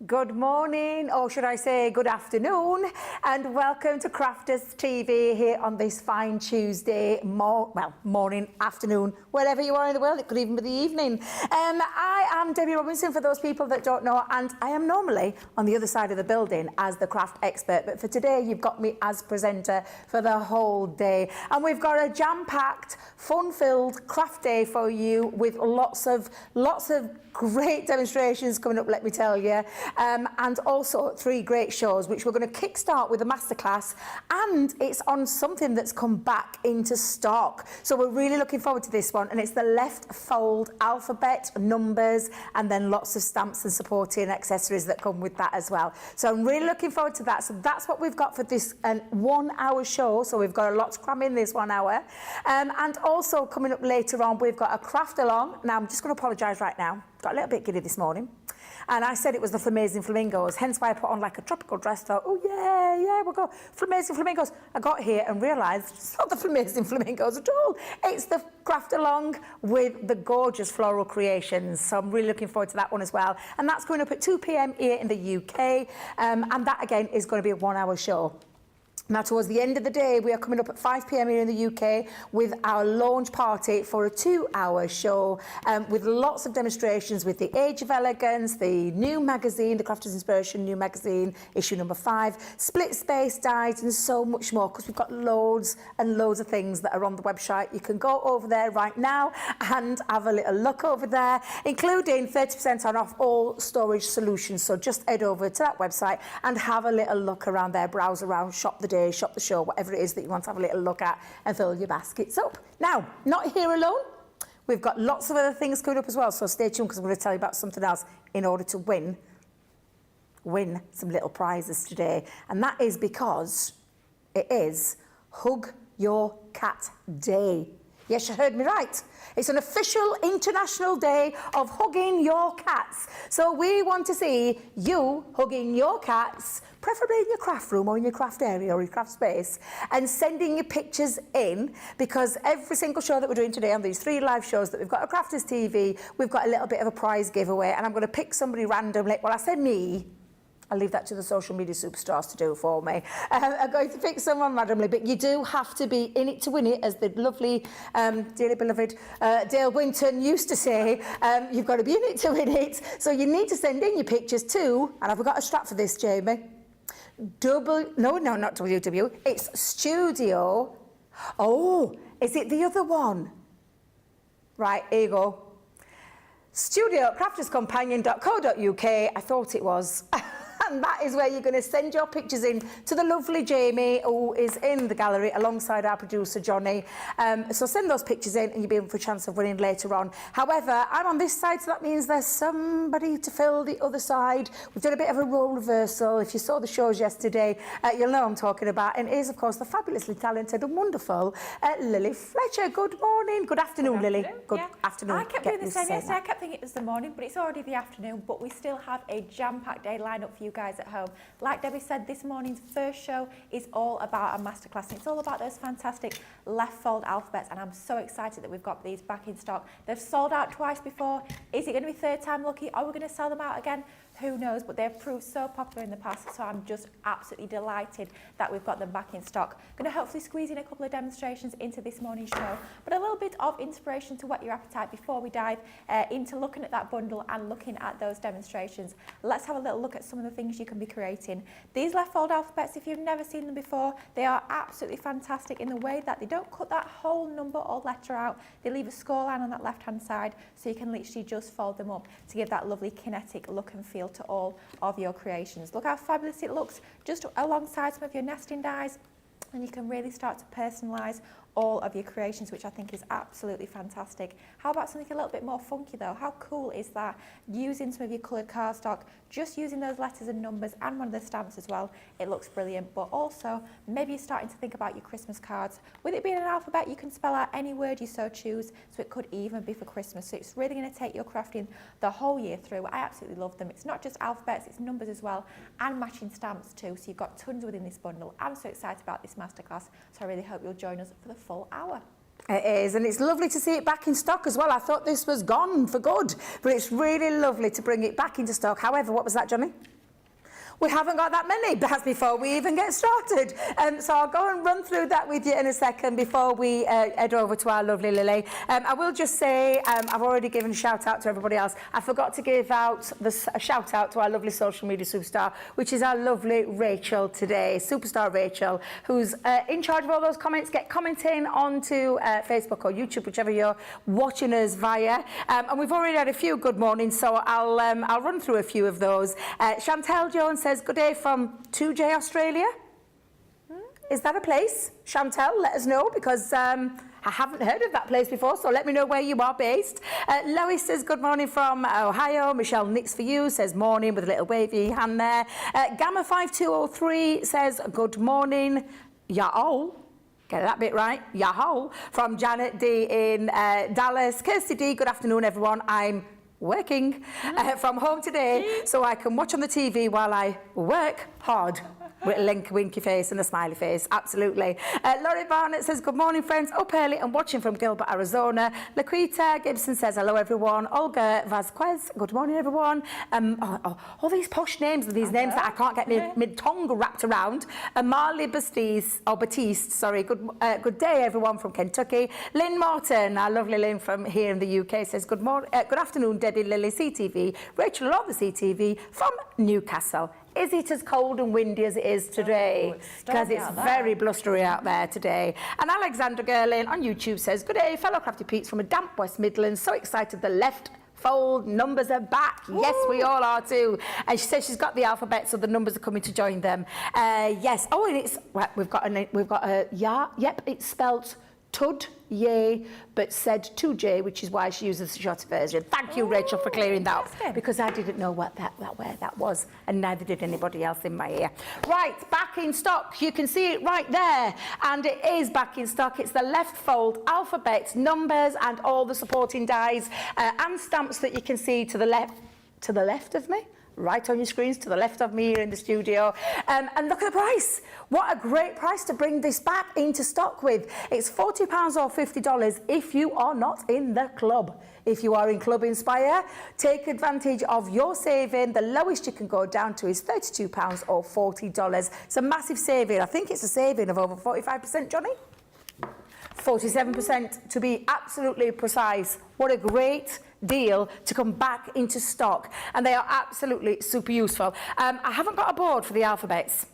Good morning, or should I say good afternoon, and welcome to Crafters TV here on this fine Tuesday morning, afternoon, wherever you are in the world. It could even be the evening. I am Debbie Robinson, for those people that don't know, and I am normally on the other side of the building as the craft expert, but for today you've got me as presenter for the whole day, and we've got a jam-packed, fun-filled craft day for you with lots of great demonstrations coming up, let me tell you, and also 3 great shows which we're going to kickstart with a masterclass, and it's on something that's come back into stock, so we're really looking forward to this one, and it's the left fold alphabet, numbers, and then lots of stamps and supporting accessories that come with that as well. So I'm really looking forward to that. So that's what we've got for this 1 hour show, so we've got a lot to cram in this 1 hour, and also coming up later on we've got a craft along. Now I'm just going to apologise right now, got a little bit giddy this morning, and I said it was the Amazing Flamingos, hence why I put on like a tropical dress. Thought, oh yeah, we'll go Amazing Flamingos. I got here and realised it's not the Amazing Flamingos at all. It's the craft along with the gorgeous floral creations. So I'm really looking forward to that one as well. And that's going up at 2 p.m. here in the UK. And that again is going to be a 1 hour show. Now, towards the end of the day, we are coming up at 5 p.m. here in the UK with our launch party for a 2 hour show with lots of demonstrations with the Age of Elegance, the new magazine, the Crafters Inspiration new magazine, issue number 5, split space dyes, and so much more, because we've got loads and loads of things that are on the website. You can go over there right now and have a little look over there, including 30% off all storage solutions. So just head over to that website and have a little look around there, browse around, shop the day, shop the show, whatever it is that you want to have a little look at, and fill your baskets up. Now, not here alone. We've got lots of other things coming up as well, so stay tuned, because I'm going to tell you about something else in order to win some little prizes today. And that is because it is Hug Your Cat Day. Yes, you heard me right. It's an official international day of hugging your cats. So we want to see you hugging your cats, preferably in your craft room or in your craft area or your craft space, and sending your pictures in, because every single show that we're doing today on these 3 live shows that we've got at Crafters TV, we've got a little bit of a prize giveaway, and I'm going to pick somebody randomly. Well, I say me. I'll leave that to the social media superstars to do for me. I'm going to pick someone randomly, but you do have to be in it to win it, as the lovely, dearly beloved Dale Winton used to say. You've got to be in it to win it. So you need to send in your pictures to, and I've got a strap for this, Jamie. No, not WW. It's Studio. Oh, is it the other one? Right, here you go. Studio@crafterscompanion.co.uk. I thought it was. And that is where you're going to send your pictures in to the lovely Jamie, who is in the gallery alongside our producer, Johnny. So send those pictures in and you'll be in for a chance of winning later on. However, I'm on this side, so that means there's somebody to fill the other side. We've done a bit of a role reversal. If you saw the shows yesterday, you'll know I'm talking about. And it is, of course, the fabulously talented and wonderful Lilly Fletcher. Good morning. Good afternoon, Lilly. Good afternoon. I kept doing the same yesterday. I kept thinking it was the morning, but it's already the afternoon. But we still have a jam-packed day lined up for you guys at home. Like Debbie said, this morning's first show is all about a masterclass. And it's all about those fantastic left-fold alphabets, and I'm so excited that we've got these back in stock. They've sold out twice before. Is it going to be third time lucky? Are we going to sell them out again? Who knows, but they've proved so popular in the past, so I'm just absolutely delighted that we've got them back in stock. Going to hopefully squeeze in a couple of demonstrations into this morning's show, but a little bit of inspiration to whet your appetite before we dive into looking at that bundle and looking at those demonstrations. Let's have a little look at some of the things you can be creating. These left-fold alphabets, if you've never seen them before, they are absolutely fantastic in the way that they don't cut that whole number or letter out. They leave a scoreline on that left-hand side, so you can literally just fold them up to give that lovely kinetic look and feel to all of your creations. Look how fabulous it looks just alongside some of your nesting dies, and you can really start to personalise all of your creations, which I think is absolutely fantastic. How about something a little bit more funky though? How cool is that? Using some of your coloured cardstock, just using those letters and numbers and one of the stamps as well. It looks brilliant, but also maybe you're starting to think about your Christmas cards. With it being an alphabet, you can spell out any word you so choose, so it could even be for Christmas. So it's really going to take your crafting the whole year through. I absolutely love them. It's not just alphabets, it's numbers as well, and matching stamps too. So you've got tons within this bundle. I'm so excited about this masterclass, so I really hope you'll join us for the full hour. It is, and it's lovely to see it back in stock as well. I thought this was gone for good, but it's really lovely to bring it back into stock. However, what was that, Johnny? We haven't got that many. That's before we even get started. So I'll go and run through that with you in a second before we head over to our lovely Lilly. I will just say, I've already given a shout out to everybody else. I forgot to give out a shout out to our lovely social media superstar, which is our lovely Rachel today, superstar Rachel, who's in charge of all those comments. Get commenting onto Facebook or YouTube, whichever you're watching us via. And we've already had a few good mornings, so I'll run through a few of those. Chantel Jones says, good day from 2J Australia. Is that a place? Chantel, let us know, because I haven't heard of that place before, so let me know where you are based. Lois says, good morning from Ohio. Michelle Nix for you says morning with a little wavy hand there. Gamma5203 says, good morning. Ya'ol. Get that bit right. Yahoo. From Janet D in Dallas. Kirsty D, good afternoon, everyone. I'm working from home today, so I can watch on the TV while I work hard. With a winky face and a smiley face, absolutely. Laurie Barnett says, good morning, friends. Up early and watching from Gilbert, Arizona. Laquita Gibson says, hello, everyone. Olga Vasquez, good morning, everyone. All these posh names, these names that I can't get my tongue wrapped around. Marley Batiste, sorry. Good day, everyone, from Kentucky. Lynn Morton, our lovely Lynn from here in the UK, says, good afternoon, Debbie, Lilly, CTV. Rachel, love the CTV, from Newcastle. Is it as cold and windy as it is today? Because it's very blustery out there today. And Alexandra Gerlin on YouTube says, good day, fellow Crafty Pete's from a damp West Midlands. So excited the left fold numbers are back. Woo! Yes, we all are too. And she says she's got the alphabet, so the numbers are coming to join them. Yes. Oh, and it's, well, we've got a, yeah, yep, it's spelt Tud, yay, but said 2J, which is why she uses the shorter version. Thank you, Rachel, for clearing that up, because I didn't know where that was, and neither did anybody else in my ear. Right, back in stock. You can see it right there, and it is back in stock. It's the left fold alphabet, numbers, and all the supporting dies and stamps that you can see to the left of me. Right on your screens to the left of me here in the studio. And look at the price. What a great price to bring this back into stock with. It's £40 or $50 if you are not in the club. If you are in Club Inspire, take advantage of your saving. The lowest you can go down to is £32 or $40. It's a massive saving. I think it's a saving of over 45%, Johnny? 47% to be absolutely precise. What a great deal to come back into stock, and they are absolutely super useful. I haven't got a board for the alphabets.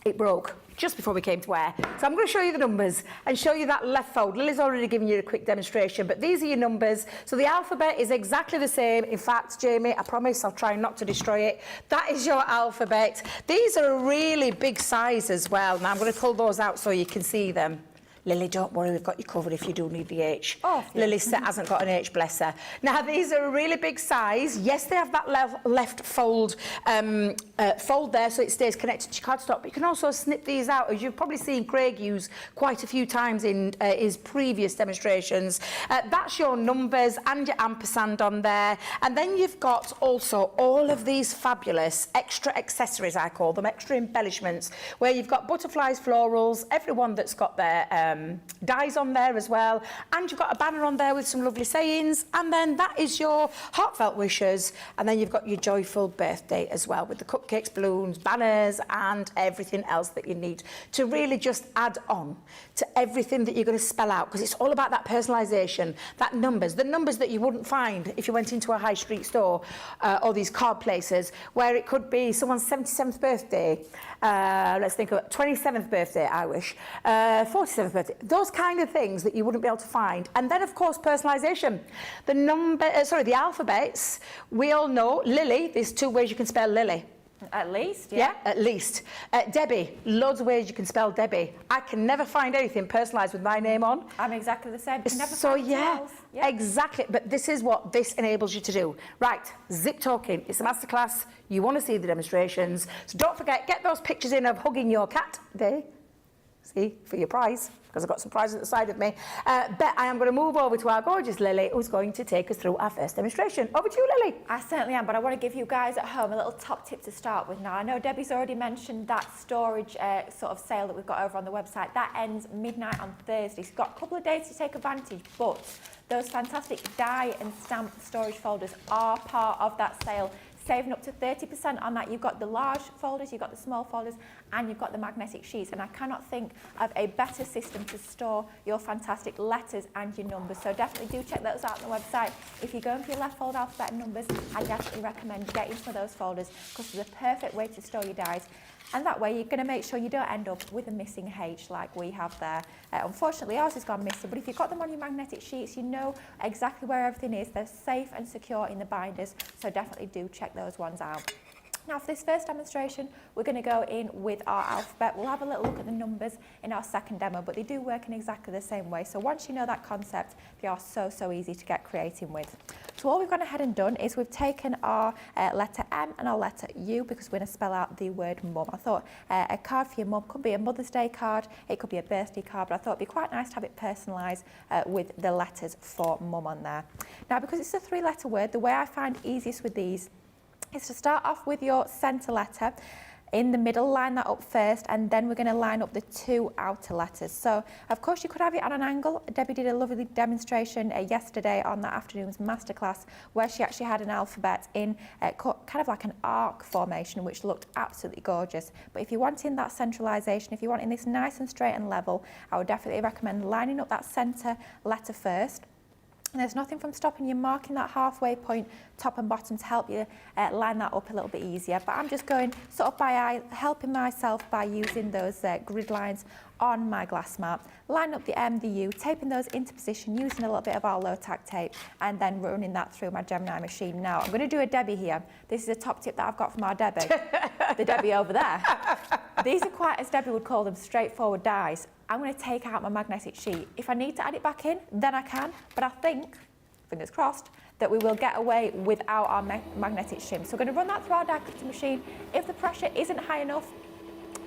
It broke. just before we came to air. So I'm going to show you the numbers and show you that left fold. Lily's already given you a quick demonstration, but these are your numbers. So the alphabet is exactly the same. In fact, Jamie, I promise I'll try not to destroy it. That is your alphabet. These are a really big size as well. Now I'm going to pull those out so you can see them. Lily, don't worry, we've got you covered if you do need the H. Oh, yeah. Lily hasn't got an H, bless her. Now, these are a really big size. Yes, they have that left fold there so it stays connected to your cardstock, but you can also snip these out, as you've probably seen Craig use quite a few times in his previous demonstrations. That's your numbers and your ampersand on there. And then you've got also all of these fabulous extra accessories, I call them, extra embellishments, where you've got butterflies, florals, everyone that's got their dies on there as well, and you've got a banner on there with some lovely sayings, and then that is your heartfelt wishes, and then you've got your joyful birthday as well with the cupcakes, balloons, banners and everything else that you need to really just add on to everything that you're going to spell out, because it's all about that personalisation, that numbers, the numbers that you wouldn't find if you went into a high street store or these card places where it could be someone's 77th birthday, let's think of it, 27th birthday, I wish, 47th birthday, those kind of things that you wouldn't be able to find. And then, of course, personalisation. The alphabets, we all know, Lily, there's 2 ways you can spell Lily. At least, Yeah, at least. Debbie, loads of ways you can spell Debbie. I can never find anything personalised with my name on. I'm exactly the same. Can never So find yeah, else. Yeah, exactly. But this is what this enables you to do. Right, zip talking. It's a masterclass. You want to see the demonstrations. So don't forget, get those pictures in of hugging your cat there. See, for your prize, because I've got some prizes at the side of me. But I am going to move over to our gorgeous Lily, who's going to take us through our first demonstration. Over to you, Lily. I certainly am, but I want to give you guys at home a little top tip to start with now. I know Debbie's already mentioned that storage sort of sale that we've got over on the website. That ends midnight on Thursday. So you've got a couple of days to take advantage, but those fantastic die and stamp storage folders are part of that sale, saving up to 30% on that. You've got the large folders, you've got the small folders, and you've got the magnetic sheets. And I cannot think of a better system to store your fantastic letters and your numbers. So definitely do check those out on the website. If you're going for your left fold alphabet and numbers, I definitely recommend getting some of those folders, because it's a perfect way to store your dies. And that way you're going to make sure you don't end up with a missing H like we have there. Unfortunately, ours has gone missing, but if you've got them on your magnetic sheets, you know exactly where everything is. They're safe and secure in the binders, so definitely do check those ones out. Now, for this first demonstration, we're going to go in with our alphabet. We'll have a little look at the numbers in our second demo, but they do work in exactly the same way. So once you know that concept, they are so easy to get creative with. So all we've gone ahead and done is we've taken our letter M and our letter U, because we're going to spell out the word mum. I thought a card for your mum could be a Mother's Day card, it could be a birthday card, but I thought it'd be quite nice to have it personalised with the letters for mum on there. Now, because it's a 3-letter word, the way I find easiest with these is to start off with your centre letter. In the middle, line that up first, and then we're going to line up the 2 outer letters. So, of course, you could have it on an angle. Debbie did a lovely demonstration yesterday on that afternoon's masterclass, where she actually had an alphabet in kind of like an arc formation, which looked absolutely gorgeous. But if you're wanting that centralisation, if you're wanting this nice and straight and level, I would definitely recommend lining up that centre letter first. And there's nothing from stopping you marking that halfway point, top and bottom, to help you line that up a little bit easier. But I'm just going sort of by eye, helping myself by using those grid lines on my glass mat. Line up the M, the U, taping those into position, using a little bit of our low tack tape, and then running that through my Gemini machine. Now, I'm going to do a Debbie here. This is a top tip that I've got from our Debbie, the Debbie over there. These are quite, as Debbie would call them, straightforward dies. I'm going to take out my magnetic sheet. If I need to add it back in, then I can, but I think, fingers crossed, that we will get away without our magnetic shim. So we're going to run that through our die cutting machine. If the pressure isn't high enough,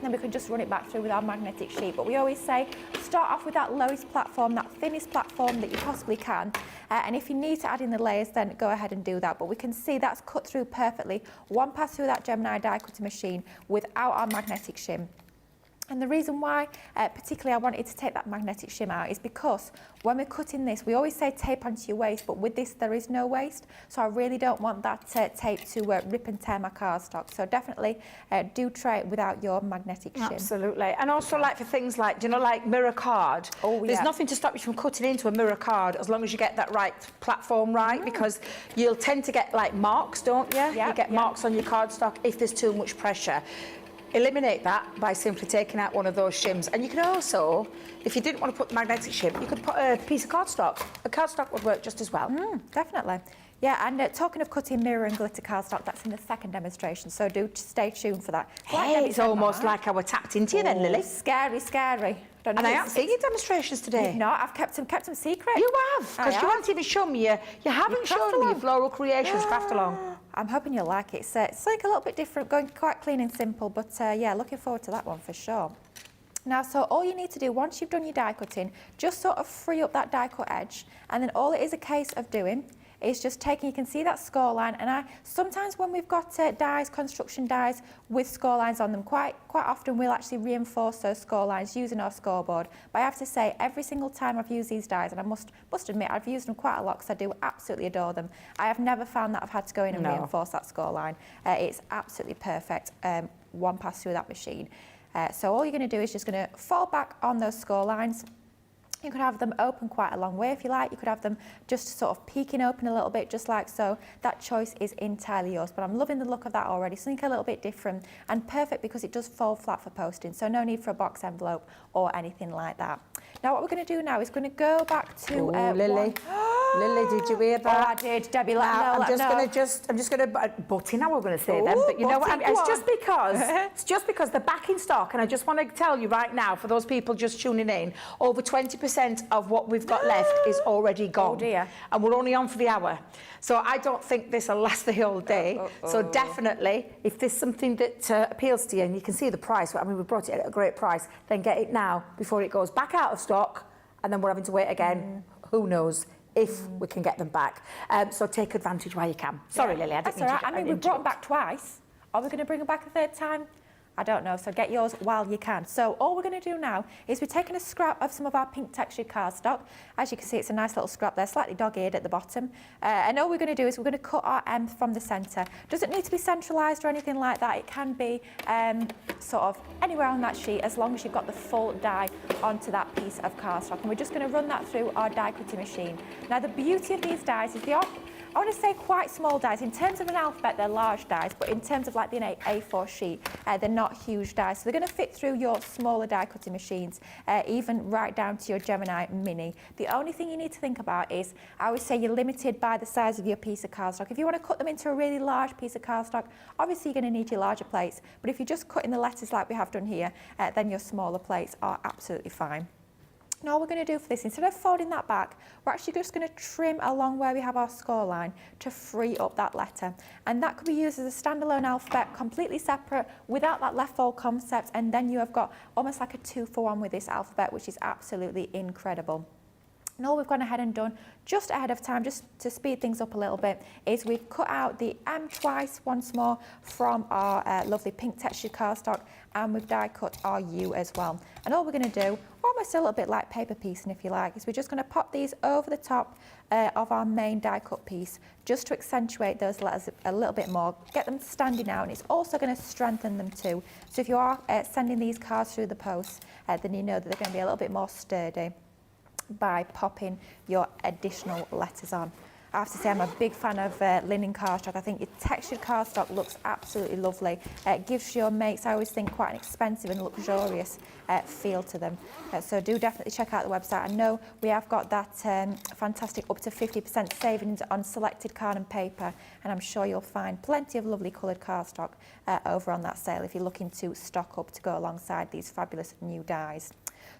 then we can just run it back through with our magnetic sheet. But we always say, start off with that lowest platform, that thinnest platform that you possibly can. And if you need to add in the layers, then go ahead and do that. But we can see that's cut through perfectly. One pass through that Gemini die cutting machine without our magnetic shim. And the reason why, particularly I wanted to take that magnetic shim out, is because when we're cutting this, we always say tape onto your waist, but with this there is no waist, so I really don't want that tape to rip and tear my cardstock. So definitely do try it without your magnetic shim. Absolutely. And also, like for things like, do you know, like mirror card, there's nothing to stop you from cutting into a mirror card as long as you get that right platform right, because you'll tend to get like marks, don't you? You get marks on your cardstock if there's too much pressure. eliminate that by simply taking out one of those shims. And you could also, if you didn't want to put the magnetic shim, you could put a piece of cardstock. A cardstock would work just as well. Definitely. Yeah, and talking of cutting mirror and glitter cardstock, that's in the second demonstration, so do stay tuned for that. Hey, it's almost like I were tapped into you then, Lily. Scary, scary. Don't know And I if haven't seen your demonstrations today. No, I've kept them secret. You have, because you haven't even shown me you haven't shown me your floral creations craft along. I'm hoping you'll like it. It's like a little bit different, going quite clean and simple, but yeah, looking forward to that one for sure. Now, so all you need to do once you've done your die cutting, just sort of free up that die cut edge, and then all it is a case of doing is just taking, you can see that score line, and sometimes when we've got dies, construction dies with score lines on them, quite often we'll actually reinforce those score lines using our scoreboard. But I have to say, every single time I've used these dies, and I must admit I've used them quite a lot because I do absolutely adore them, I have never found that I've had to go in and reinforce that score line. It's absolutely perfect, one pass through that machine. So all you're going to do is just going to fall back on those score lines. You could have them open quite a long way if you like. You could have them just sort of peeking open a little bit, just like so. That choice is entirely yours, but I'm loving the look of that already. Something a little bit different and perfect because it does fall flat for posting, so no need for a box envelope or anything like that. Now what we're going to do now is going to go back to Lily. Lily, did you hear that? Oh, I did. Debbie, let me know. I'm just going to butt in. I was going to say them, but you know what? It's just because they're back in stock, and I just want to tell you right now, for those people just tuning in, over 20% of what we've got left is already gone. Oh dear. And we're only on for the hour, so I don't think this will last the whole day. So definitely, if there's something that appeals to you, and you can see the price, I mean, we brought it at a great price, then get it now before it goes back out of stock, and then we're having to wait again. Who knows if we can get them back. So take advantage while you can. Sorry, Lily, I didn't mean to. I mean, we've brought them back twice. Are we going to bring them back a third time? I don't know, so get yours while you can. So all we're going to do now is we're taking a scrap of some of our pink textured cardstock. As you can see, it's a nice little scrap there, slightly dog-eared at the bottom. And all we're going to do is we're going to cut our M from the centre. Doesn't need to be centralised or anything like that. It can be sort of anywhere on that sheet as long as you've got the full die onto that piece of cardstock. And we're just going to run that through our die cutting machine. Now, the beauty of these dies is they are, I want to say, quite small dies. In terms of an alphabet, they're large dies, but in terms of like being an A4 sheet, they're not huge dies. So they're going to fit through your smaller die cutting machines, even right down to your Gemini Mini. The only thing you need to think about is, I always say, you're limited by the size of your piece of cardstock. If you want to cut them into a really large piece of cardstock, obviously you're going to need your larger plates. But if you're just cutting the letters like we have done here, then your smaller plates are absolutely fine. Now all we're going to do for this, instead of folding that back, we're actually just going to trim along where we have our score line to free up that letter. And that could be used as a standalone alphabet, completely separate, without that left fold concept, and then you have got almost like a 2-for-1 with this alphabet, which is absolutely incredible. And all we've gone ahead and done just ahead of time, just to speed things up a little bit, is we've cut out the M twice once more from our lovely pink textured cardstock, and we've die cut our U as well. And all we're going to do, almost a little bit like paper piecing if you like, is we're just going to pop these over the top of our main die cut piece, just to accentuate those letters a little bit more, get them standing out, and it's also going to strengthen them too. So if you are sending these cards through the post, then you know that they're going to be a little bit more sturdy by popping your additional letters on. I have to say I'm a big fan of linen cardstock. I think your textured cardstock looks absolutely lovely. It gives your mates, I always think, quite an expensive and luxurious feel to them. So do definitely check out the website. I know we have got that fantastic up to 50% savings on selected card and paper, and I'm sure you'll find plenty of lovely coloured cardstock over on that sale if you're looking to stock up to go alongside these fabulous new dies.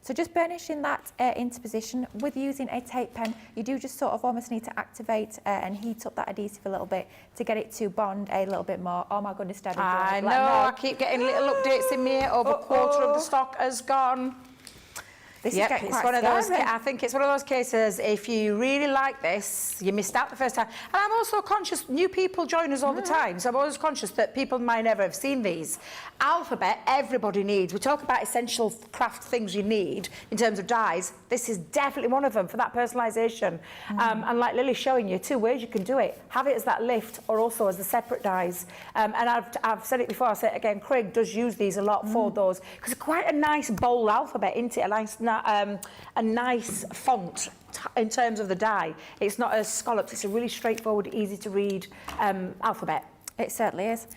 So just burnishing that into position with using a tape pen, you do just sort of almost need to activate and heat up that adhesive a little bit to get it to bond a little bit more. Oh my goodness, Debbie. I know, I keep getting little updates in me. Over a quarter of the stock has gone. This is getting quite one of those. scary. I think it's one of those cases, if you really like this, you missed out the first time. And I'm also conscious, new people join us all the time, so I'm always conscious that people might never have seen these. Alphabet, everybody needs. We talk about essential craft things you need in terms of dies. This is definitely one of them for that personalisation. And like Lily's showing you, 2 ways you can do it. Have it as that lift or also as the separate dies. And I've said it before, I'll say it again, Craig does use these a lot for those, because it's quite a nice bold alphabet, isn't it? A nice font in terms of the die. It's not as scalloped, it's a really straightforward, easy to read alphabet. It certainly is.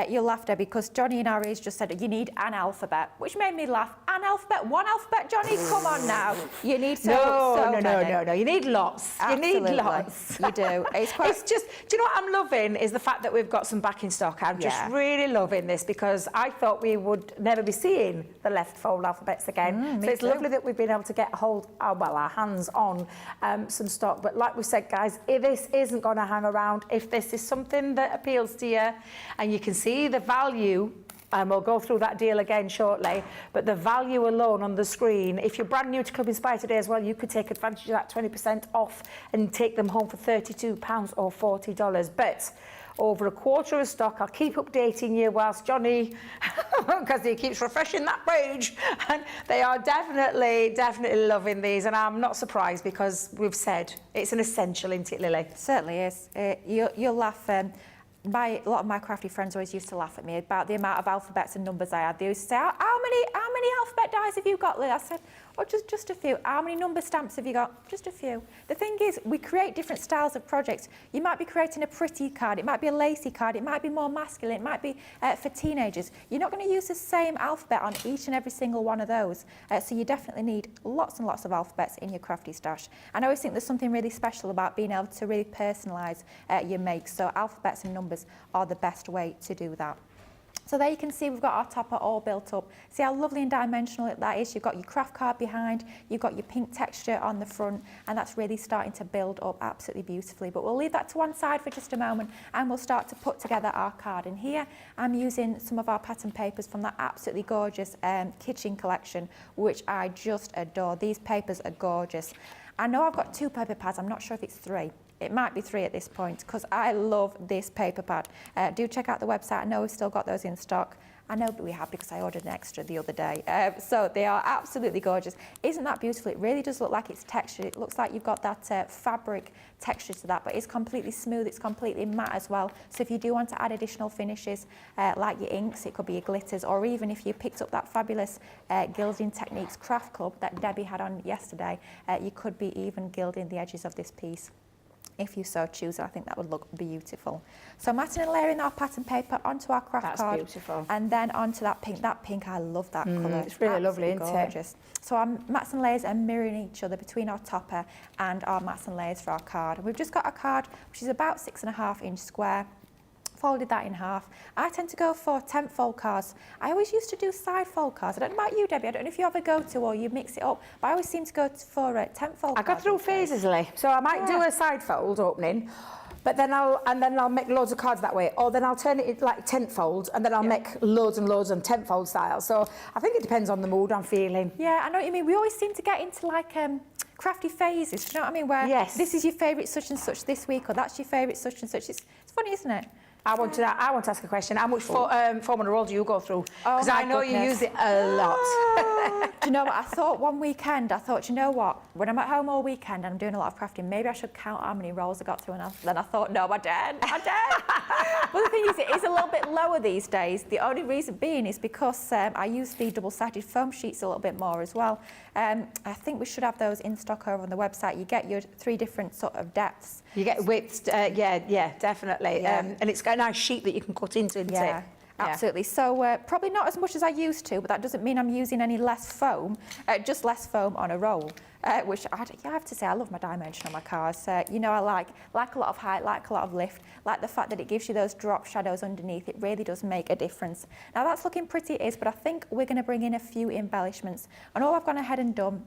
You'll laugh, Debbie, because Johnny in our ears just said you need an alphabet, which made me laugh. An alphabet, one alphabet, Johnny, come on now. You need so many. No, you need lots. Absolutely. You need lots. You do. It's just, do you know what I'm loving is the fact that we've got some back in stock. I'm just really loving this because I thought we would never be seeing the left fold alphabets again. So it's lovely that we've been able to get our hands on some stock. But like we said, guys, if this isn't going to hang around, if this is something that appeals to you and you can see the value, and we'll go through that deal again shortly, but the value alone on the screen, if you're brand new to Club Inspire today as well, you could take advantage of that 20% off and take them home for £32 or $40. But over a quarter of stock, I'll keep updating you whilst Johnny, because he keeps refreshing that page, and they are definitely loving these, and I'm not surprised because we've said it's an essential, isn't it, Lily? It certainly is. You'll laugh. A lot of my crafty friends always used to laugh at me about the amount of alphabets and numbers I had. They used to say, how many alphabet dies have you got, Lily? I said, oh, just a few. How many number stamps have you got? Just a few. The thing is, we create different styles of projects. You might be creating a pretty card, it might be a lacy card, it might be more masculine, it might be for teenagers. You're not going to use the same alphabet on each and every single one of those. So you definitely need lots and lots of alphabets in your crafty stash. And I always think there's something really special about being able to really personalise your makes. So alphabets and numbers are the best way to do that. So there you can see we've got our topper all built up. See how lovely and dimensional that is. You've got your craft card behind, you've got your pink texture on the front, and that's really starting to build up absolutely beautifully. But we'll leave that to one side for just a moment and we'll start to put together our card. And here I'm using some of our pattern papers from that absolutely gorgeous kitchen collection, which I just adore. These papers are gorgeous. I know I've got 2 paper pads, I'm not sure if it's 3. It might be 3 at this point because I love this paper pad. Do check out the website. I know we've still got those in stock. I know that we have because I ordered an extra the other day. So they are absolutely gorgeous. Isn't that beautiful? It really does look like it's textured. It looks like you've got that fabric texture to that, but it's completely smooth. It's completely matte as well. So if you do want to add additional finishes like your inks, it could be your glitters, or even if you picked up that fabulous Gilding Techniques Craft Club that Debbie had on yesterday, you could be even gilding the edges of this piece. If you so choose, I think that would look beautiful. So matting and layering our pattern paper onto our craft card. That's beautiful. And then onto that pink. That pink, I love that colour. It's really lovely, isn't gorgeous. So our mats and layers are mirroring each other between our topper and our mats and layers for our card. And we've just got a card which is about 6.5 inch square. Folded that in half. I tend to go for tent fold cards. I always used to do side fold cards. I don't know about you, Debbie. I don't know if you ever go to or you mix it up, but I always seem to go for tent fold cards. I go through phases, Lee. So I might do a side fold opening, but then I'll make loads of cards that way, or then I'll turn it into like tent fold, and then I'll make loads and loads of tent fold style. So I think it depends on the mood I'm feeling. Yeah, I know what you mean. We always seem to get into like crafty phases. Do you know what I mean? Where this is your favourite such and such this week, or that's your favourite such and such. It's funny, isn't it? I want to ask a question. How much foam on a roll do you go through? Because I know you use it a lot. Do you know what? I thought one weekend, you know what? When I'm at home all weekend and I'm doing a lot of crafting, maybe I should count how many rolls I got through. And then I thought, no, I don't. Well, the thing is, it is a little bit lower these days. The only reason being is because I use the double-sided foam sheets a little bit more as well. I think we should have those in stock over on the website. You get your 3 different sort of depths. You get widths, yeah, definitely. Yeah. And it's got a nice sheet that you can cut into, isn't it? Absolutely. So probably not as much as I used to, but that doesn't mean I'm using any less foam, just less foam on a roll, which I have to say I love my dimension on my cars. You know, I like a lot of height, like a lot of lift, like the fact that it gives you those drop shadows underneath. It really does make a difference. Now that's looking pretty, it is, but I think we're going to bring in a few embellishments. And all I've gone ahead and done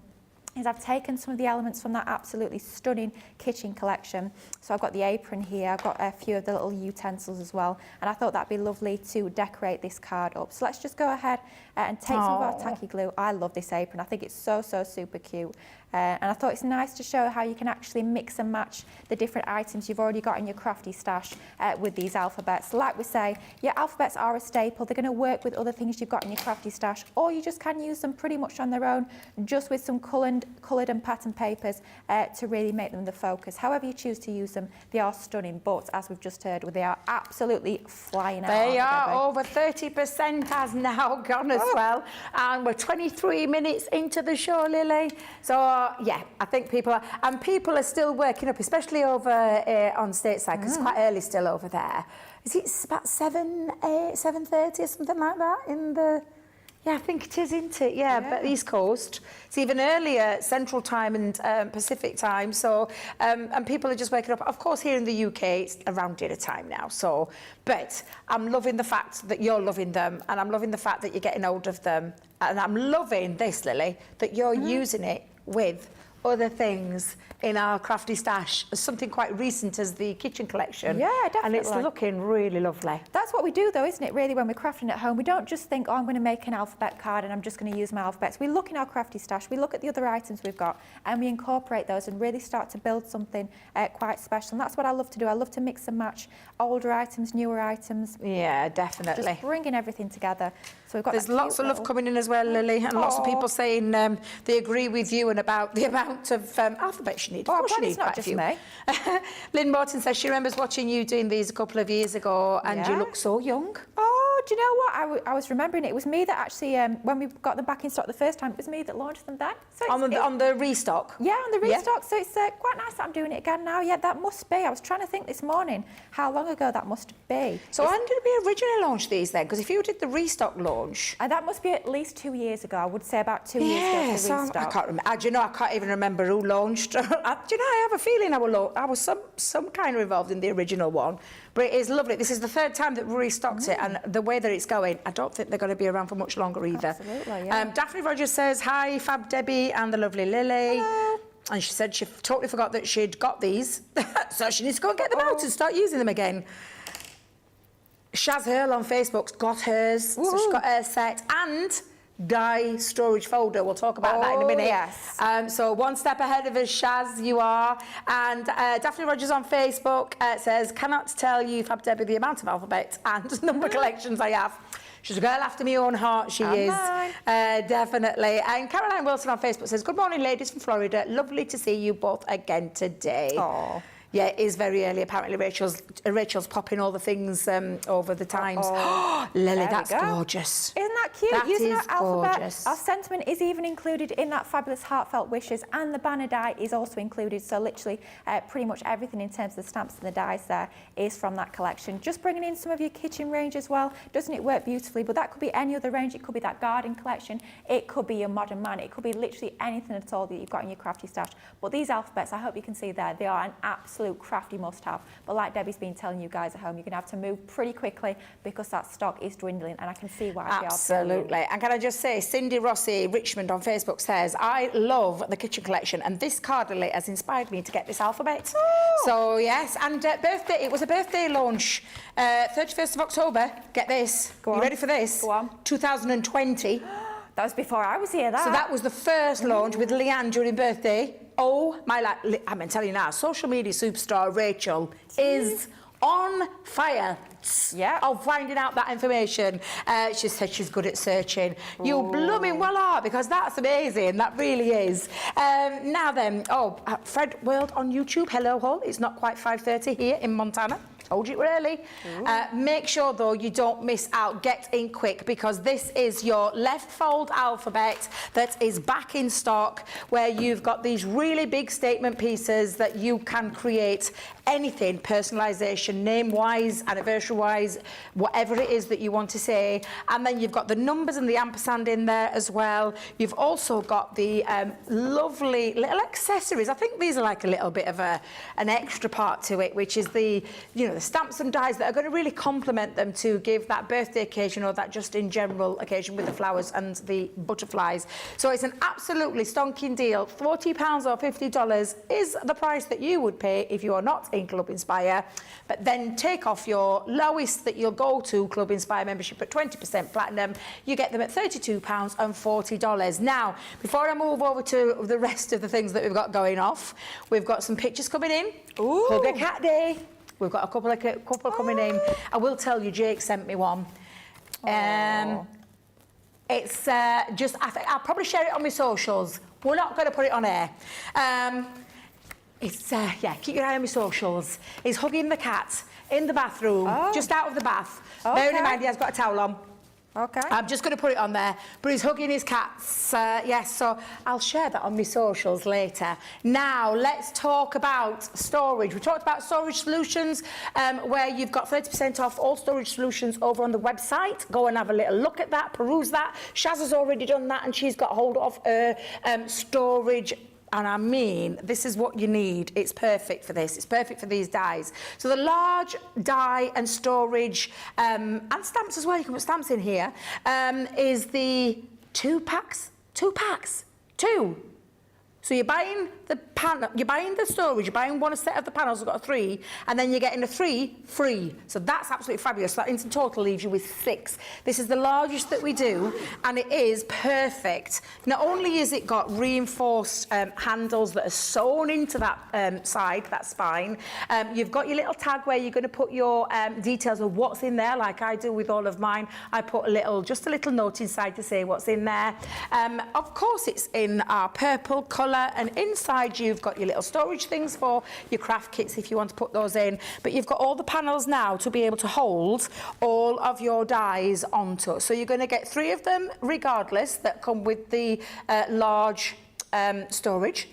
is I've taken some of the elements from that absolutely stunning kitchen collection. So I've got the apron here, I've got a few of the little utensils as well, and I thought that'd be lovely to decorate this card up. So let's just go ahead and take some of our tacky glue. I love this apron, I think it's so super cute. And I thought it's nice to show how you can actually mix and match the different items you've already got in your crafty stash with these alphabets. Like we say, your alphabets are a staple. They're going to work with other things you've got in your crafty stash, or you just can use them pretty much on their own, just with some coloured and pattern papers to really make them the focus. However you choose to use them, they are stunning, but as we've just heard, they are absolutely flying out. They are over 30% has now gone as well, and we're 23 minutes into the show, Lily. So yeah, I think people are still working up, especially over on stateside, because it's quite early still over there. is it about 7:30 or something like that in the... Yeah, I think it is, isn't it? Yeah, but East Coast. It's even earlier, Central Time and Pacific Time. So, and people are just waking up. Of course, here in the UK, it's around dinner time now. So, but I'm loving the fact that you're loving them, and I'm loving the fact that you're getting hold of them. And I'm loving this, Lily, that you're using it with other things in our crafty stash, something quite recent as the kitchen collection. Yeah, definitely. And it's looking really lovely. That's what we do though, isn't it, really, when we're crafting at home? We don't just think, oh, I'm going to make an alphabet card and I'm just going to use my alphabets. We look in our crafty stash, we look at the other items we've got, and we incorporate those and really start to build something quite special. And that's what I love to do. I love to mix and match older items, newer items. Yeah, definitely. Just bringing everything together. So we've got There's lots of love coming in as well, Lily, and lots of people saying they agree with you and about the amount of alphabets you need. Oh, Of course you need not quite a just few. me. Lynn Morton says she remembers watching you doing these a couple of years ago, and you look so young. Oh, do you know what? I was remembering it was me that actually, when we got them back in stock the first time, it was me that launched them then. So On the restock? Yeah, on the restock. So it's quite nice that I'm doing it again now. Yeah, that must be. I was trying to think this morning how long ago that must be. So when did we originally launch these then? Because if you did the restock launch... that must be at least 2 years ago. I would say about 2 years ago for the restock. I can't remember. Do you know, I can't even remember who launched. Do you know, I have a feeling I was some kind of involved in the original one. But it is lovely. This is the third time that we restocked it, and the way that it's going, I don't think they're going to be around for much longer either. Absolutely, yeah. Daphne Rogers says, hi, Fab Debbie and the lovely Lily. Hello. And she said she totally forgot that she'd got these, so she needs to go and get them out and start using them again. Shaz Hurl on Facebook's got hers, so she's got her set, and die storage folder. We'll talk about that in a minute. Yes. So one step ahead of us, Shaz, you are. And Daphne Rogers on Facebook says, cannot tell you, Fab Debbie, the amount of alphabets and number collections I have. She's a girl after my own heart, she is. Definitely. And Caroline Wilson on Facebook says, good morning, ladies from Florida. Lovely to see you both again today. Aww. Yeah, it is very early. Apparently, Rachel's popping all the things over the Times. Lily, that's gorgeous. Isn't that cute? That Using is our alphabet. gorgeous. Our sentiment is even included in that fabulous heartfelt wishes, and the banner die is also included. So literally, pretty much everything in terms of the stamps and the dies there is from that collection. Just bringing in some of your kitchen range as well. Doesn't it work beautifully? But that could be any other range. It could be that garden collection. It could be your modern man. It could be literally anything at all that you've got in your crafty stash. But these alphabets, I hope you can see there, they are an absolute crafty must-have. But like Debbie's been telling you guys at home, you're going to have to move pretty quickly because that stock is dwindling, and I can see why. Absolutely. And can I just say, Cindy Rossi Richmond on Facebook says, I love the kitchen collection, and this cardinal has inspired me to get this alphabet. So yes, and birthday. It was a birthday launch, 31st of October. Get this. Go on. You ready for this? Go on. 2020. That was before I was here. So that was the first launch with Leanne during birthday. Oh my, I mean, tell you now, social media superstar Rachel is on fire. Yeah. Of finding out that information. She said she's good at searching. You blooming well are, because that's amazing. That really is. Now then, Fred World on YouTube. Hello, all. It's not quite 5:30 here in Montana. Told you early. Make sure, though, you don't miss out. Get in quick, because this is your left fold alphabet that is back in stock, where you've got these really big statement pieces that you can create anything, personalisation, name-wise, anniversary-wise, whatever it is that you want to say. And then you've got the numbers and the ampersand in there as well. You've also got the lovely little accessories. I think these are like a little bit of an extra part to it, which is the stamps and dies that are going to really complement them to give that birthday occasion or that just in general occasion with the flowers and the butterflies. So it's an absolutely stonking deal. £40 or $50 is the price that you would pay if you are not in Club Inspire. But then take off your lowest that you'll go to Club Inspire membership at 20% platinum. You get them at £32 and $40. Now, before I move over to the rest of the things that we've got going off, we've got some pictures coming in. Ooh. Hug a Cat Day. We've got a couple coming in. I will tell you, Jake sent me one. It's just, I think I'll probably share it on my socials. We're not going to put it on air. Yeah, keep your eye on my socials. He's hugging the cat in the bathroom, just out of the bath. Okay. Bearing in mind he has got a towel on. Okay. I'm just going to put it on there, but he's hugging his cats. Yes, so I'll share that on my socials later. Now, let's talk about storage. We talked about storage solutions, where you've got 30% off all storage solutions over on the website. Go and have a little look at that, peruse that. Shaz has already done that, and she's got hold of her storage. And I mean, this is what you need. It's perfect for this. It's perfect for these dies. So the large die and storage, and stamps as well, you can put stamps in here, is the 2 packs. 2 packs. 2. So you're buying the panel, you're buying the storage, you're buying one set of the panels, you've got a 3, and then you're getting a 3 free. So that's absolutely fabulous. So that in total leaves you with 6. This is the largest that we do, and it is perfect. Not only is it got reinforced handles that are sewn into that side, that spine, you've got your little tag where you're going to put your details of what's in there, like I do with all of mine. I put just a little note inside to say what's in there. Of course, it's in our purple colour, and inside you've got your little storage things for your craft kits if you want to put those in, but you've got all the panels now to be able to hold all of your dies onto. So you're going to get 3 of them regardless that come with the large storage.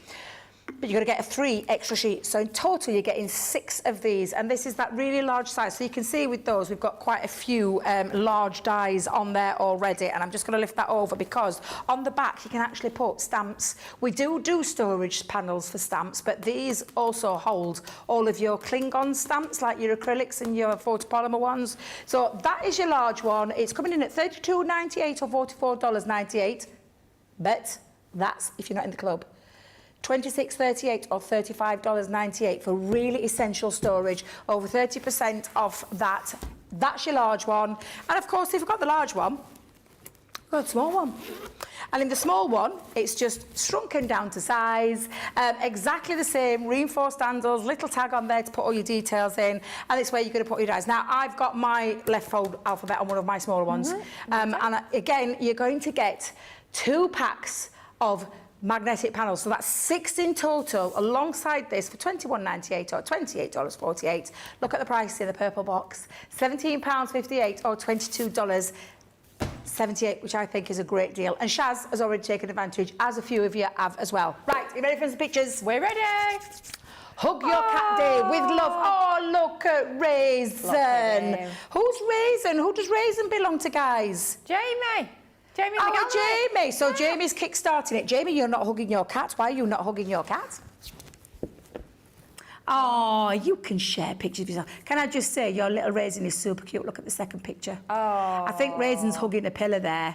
But you're going to get a 3 extra sheets. So in total, you're getting 6 of these. And this is that really large size. So you can see with those, we've got quite a few large dies on there already. And I'm just going to lift that over because on the back, you can actually put stamps. We do storage panels for stamps, but these also hold all of your Klingon stamps, like your acrylics and your photopolymer ones. So that is your large one. It's coming in at $32.98 or $44.98. But that's if you're not in the club. $26.38 or $35.98 for really essential storage. Over 30% off that. That's your large one. And of course, if you've got the large one, you've got the small one. And in the small one, it's just shrunken down to size, exactly the same, reinforced handles, little tag on there to put all your details in, and it's where you're going to put your dies. Now, I've got my left fold alphabet on one of my smaller ones, and again, you're going to get 2 packs of magnetic panels, so that's 6 in total alongside this for $21.98 or $28.48. Look at the price in the purple box, £17.58 or $22.78, which I think is a great deal. And Shaz has already taken advantage, as a few of you have as well. Right, you ready for some pictures? We're ready. Hug your cat day with love. Oh, look at Raisin. Who's Raisin? Who does Raisin belong to, guys? Jamie. Jamie in the gallery. Jamie. So Jamie's kick-starting it. Jamie, you're not hugging your cat. Why are you not hugging your cat? Oh, you can share pictures of yourself. Can I just say, your little Raisin is super cute. Look at the second picture. Oh. I think Raisin's hugging a pillar there.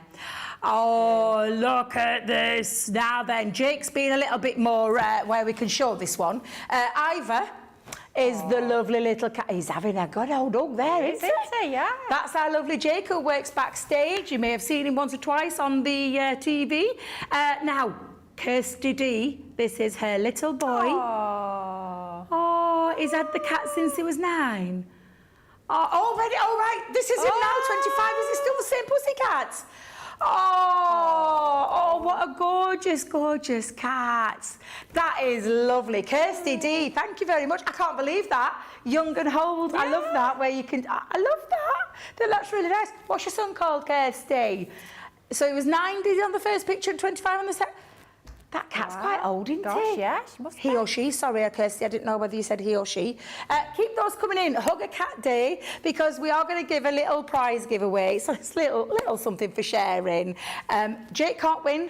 Oh, look at this. Now then, Jake's being a little bit more where we can show this one. Ivor is the lovely little cat. He's having a good old hug there, isn't he? Yeah. That's our lovely Jake, who works backstage. You may have seen him once or twice on the TV. Now, Kirsty D, this is her little boy. Oh, he's had the cat since he was 9. Oh, already? All right. This is him now, 25. Is it still the same pussycat? Oh, what a gorgeous, gorgeous cat. That is lovely. Kirsty D, thank you very much. I can't believe that. Young and old. Yeah. I love that, where you can... I love that. That's really nice. What's your son called, Kirsty? So he was 9, did he, on the first picture, and 25 on the second? That cat's quite old, isn't he? Yeah, she must be. He or she, sorry, Kirsty, I didn't know whether you said he or she. Keep those coming in. Hug a Cat Day, because we are going to give a little prize giveaway. So it's a little something for sharing. Jake can't win.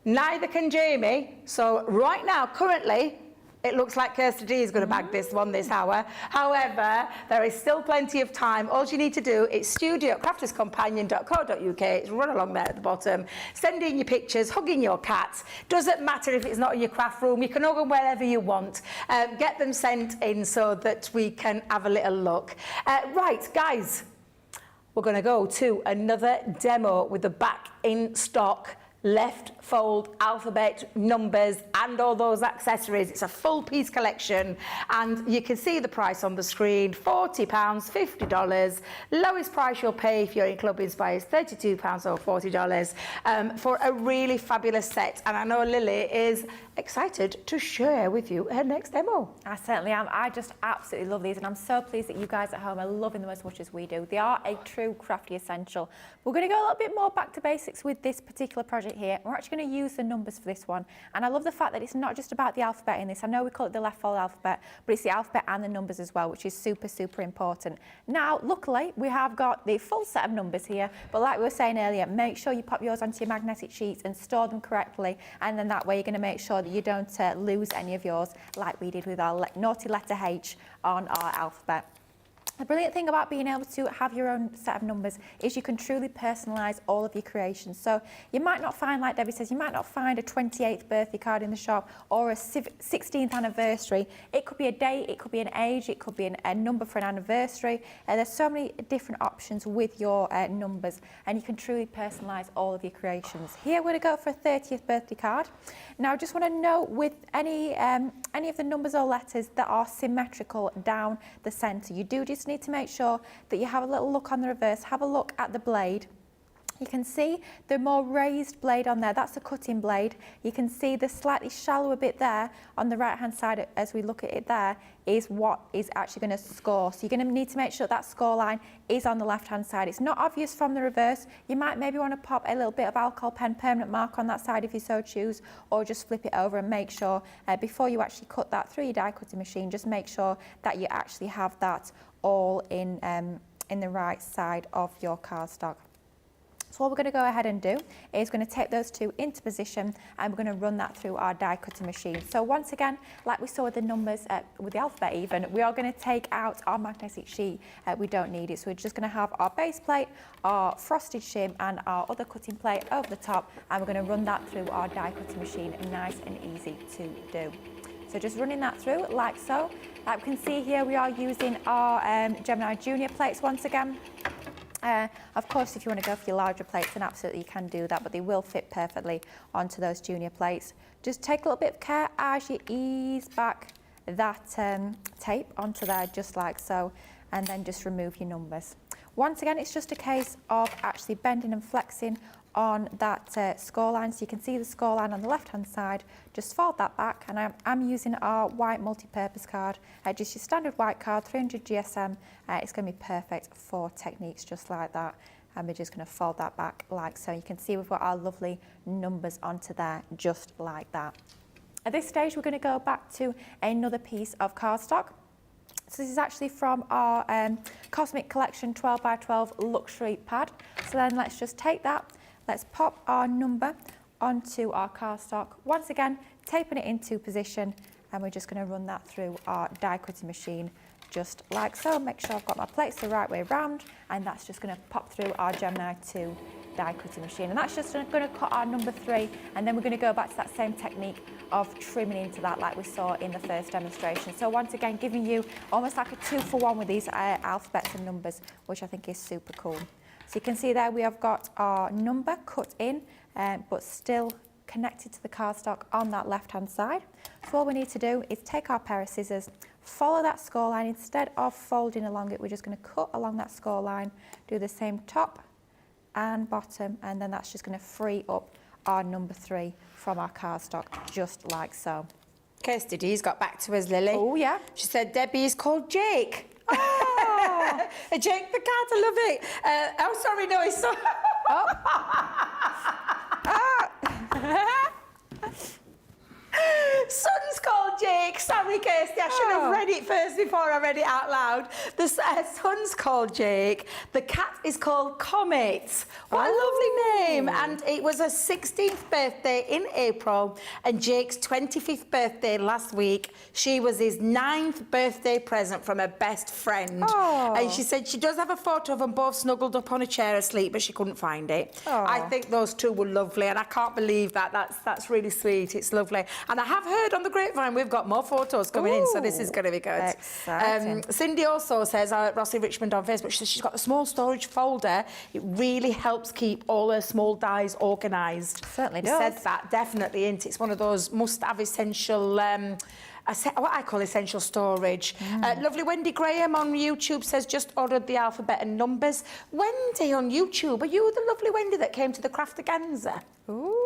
Neither can Jamie. So right now, currently, it looks like Kirsty D is going to bag this hour. However, there is still plenty of time. All you need to do is studio@crafterscompanion.co.uk. It's run along there at the bottom. Send in your pictures, hugging your cats. Doesn't matter if it's not in your craft room. You can hug them wherever you want. Get them sent in so that we can have a little look. Right, guys, we're going to go to another demo with the back in stock left fold alphabet numbers and all those accessories. It's a full piece collection, and you can see the price on the screen. £40, $50. Lowest price you'll pay if you're in Club Inspires, £32 or $40 for a really fabulous set. And I know Lilly is excited to share with you her next demo. I certainly am. I just absolutely love these, and I'm so pleased that you guys at home are loving them as much as we do. They are a true crafty essential. We're going to go a little bit more back to basics with this particular project here. We're actually going to use the numbers for this one, and I love the fact that it's not just about the alphabet in this. I know we call it the left-fold alphabet, but it's the alphabet and the numbers as well, which is super, super important. Now, luckily, we have got the full set of numbers here, but like we were saying earlier, make sure you pop yours onto your magnetic sheets and store them correctly, and then that way you're going to make sure that you don't lose any of yours like we did with our naughty letter H on our alphabet. The brilliant thing about being able to have your own set of numbers is you can truly personalise all of your creations. So you might not find, like Debbie says, you might not find a 28th birthday card in the shop or a 16th anniversary. It could be a date, it could be an age, it could be a number for an anniversary. There's so many different options with your numbers, and you can truly personalise all of your creations. Here we're going to go for a 30th birthday card. Now I just want to note with any of the numbers or letters that are symmetrical down the centre, you do just need to make sure that you have a little look on the reverse, have a look at the blade. You can see the more raised blade on there, that's the cutting blade. You can see the slightly shallower bit there on the right hand side as we look at it there is what is actually going to score. So you're going to need to make sure that score line is on the left hand side. It's not obvious from the reverse. You might maybe want to pop a little bit of alcohol pen permanent mark on that side if you so choose, or just flip it over and make sure before you actually cut that through your die cutting machine, just make sure that you actually have that all in the right side of your cardstock. So what we're going to go ahead and do is going to take those two into position, and we're going to run that through our die cutting machine. So once again, like we saw with the numbers, with the alphabet even, we are going to take out our magnetic sheet. We don't need it. So we're just going to have our base plate, our frosted shim and our other cutting plate over the top, and we're going to run that through our die cutting machine. Nice and easy to do. So just running that through like so. Like we can see here, we are using our Gemini Junior plates once again. Of course, if you want to go for your larger plates, then absolutely you can do that, but they will fit perfectly onto those junior plates. Just take a little bit of care as you ease back that tape onto there, just like so, and then just remove your numbers. Once again, it's just a case of actually bending and flexing on that score line. So you can see the score line on the left hand side, just fold that back, and I'm using our white multi-purpose card, just your standard white card, 300 GSM. It's going to be perfect for techniques just like that, and we're just going to fold that back like so. You can see we've got our lovely numbers onto there just like that. At this stage we're going to go back to another piece of cardstock. So this is actually from our Cosmic Collection 12x12 luxury pad. So then let's just take that, let's pop our number onto our cardstock. Once again, taping it into position, and we're just going to run that through our die cutting machine just like so. Make sure I've got my plates the right way round, and that's just going to pop through our Gemini 2 die cutting machine. And that's just going to cut our number 3, and then we're going to go back to that same technique of trimming into that like we saw in the first demonstration. So once again, giving you almost like a 2-for-1 with these alphabets and numbers, which I think is super cool. So you can see there we have got our number cut in, but still connected to the cardstock on that left hand side. So all we need to do is take our pair of scissors, follow that score line. Instead of folding along it, we're just going to cut along that score line, do the same top and bottom, and then that's just going to free up our number 3 from our cardstock, just like so. Kirsty D's got back to us, Lily. Oh yeah. She said Debbie is called Jake. Oh. Jake the cat, I love it. Oh, sorry, no, it's so... Oh. Son's called Jake. Sorry, Kirsty, I should have read it first before I read it out loud. The son's called Jake. The cat is called Comet. What a lovely name. And it was her 16th birthday in April, and Jake's 25th birthday last week. She was his 9th birthday present from her best friend. Oh. And she said she does have a photo of them both snuggled up on a chair asleep, but she couldn't find it. Oh. I think those two were lovely, and I can't believe that. That's really sweet. It's lovely. And I have heard on the grapevine we've got more photos coming in, so this is going to be good. Exciting. Cindy also says, Rossi Richmond on Facebook, she says she's got a small storage folder. It really helps keep all her small dies organised. Certainly He does. said that, definitely, isn't it? It's one of those must-have essential... what I call essential storage. Lovely Wendy Graham on YouTube says, just ordered the alphabet and numbers. Wendy on YouTube, are you the lovely Wendy that came to the Craftaganza? Ooh.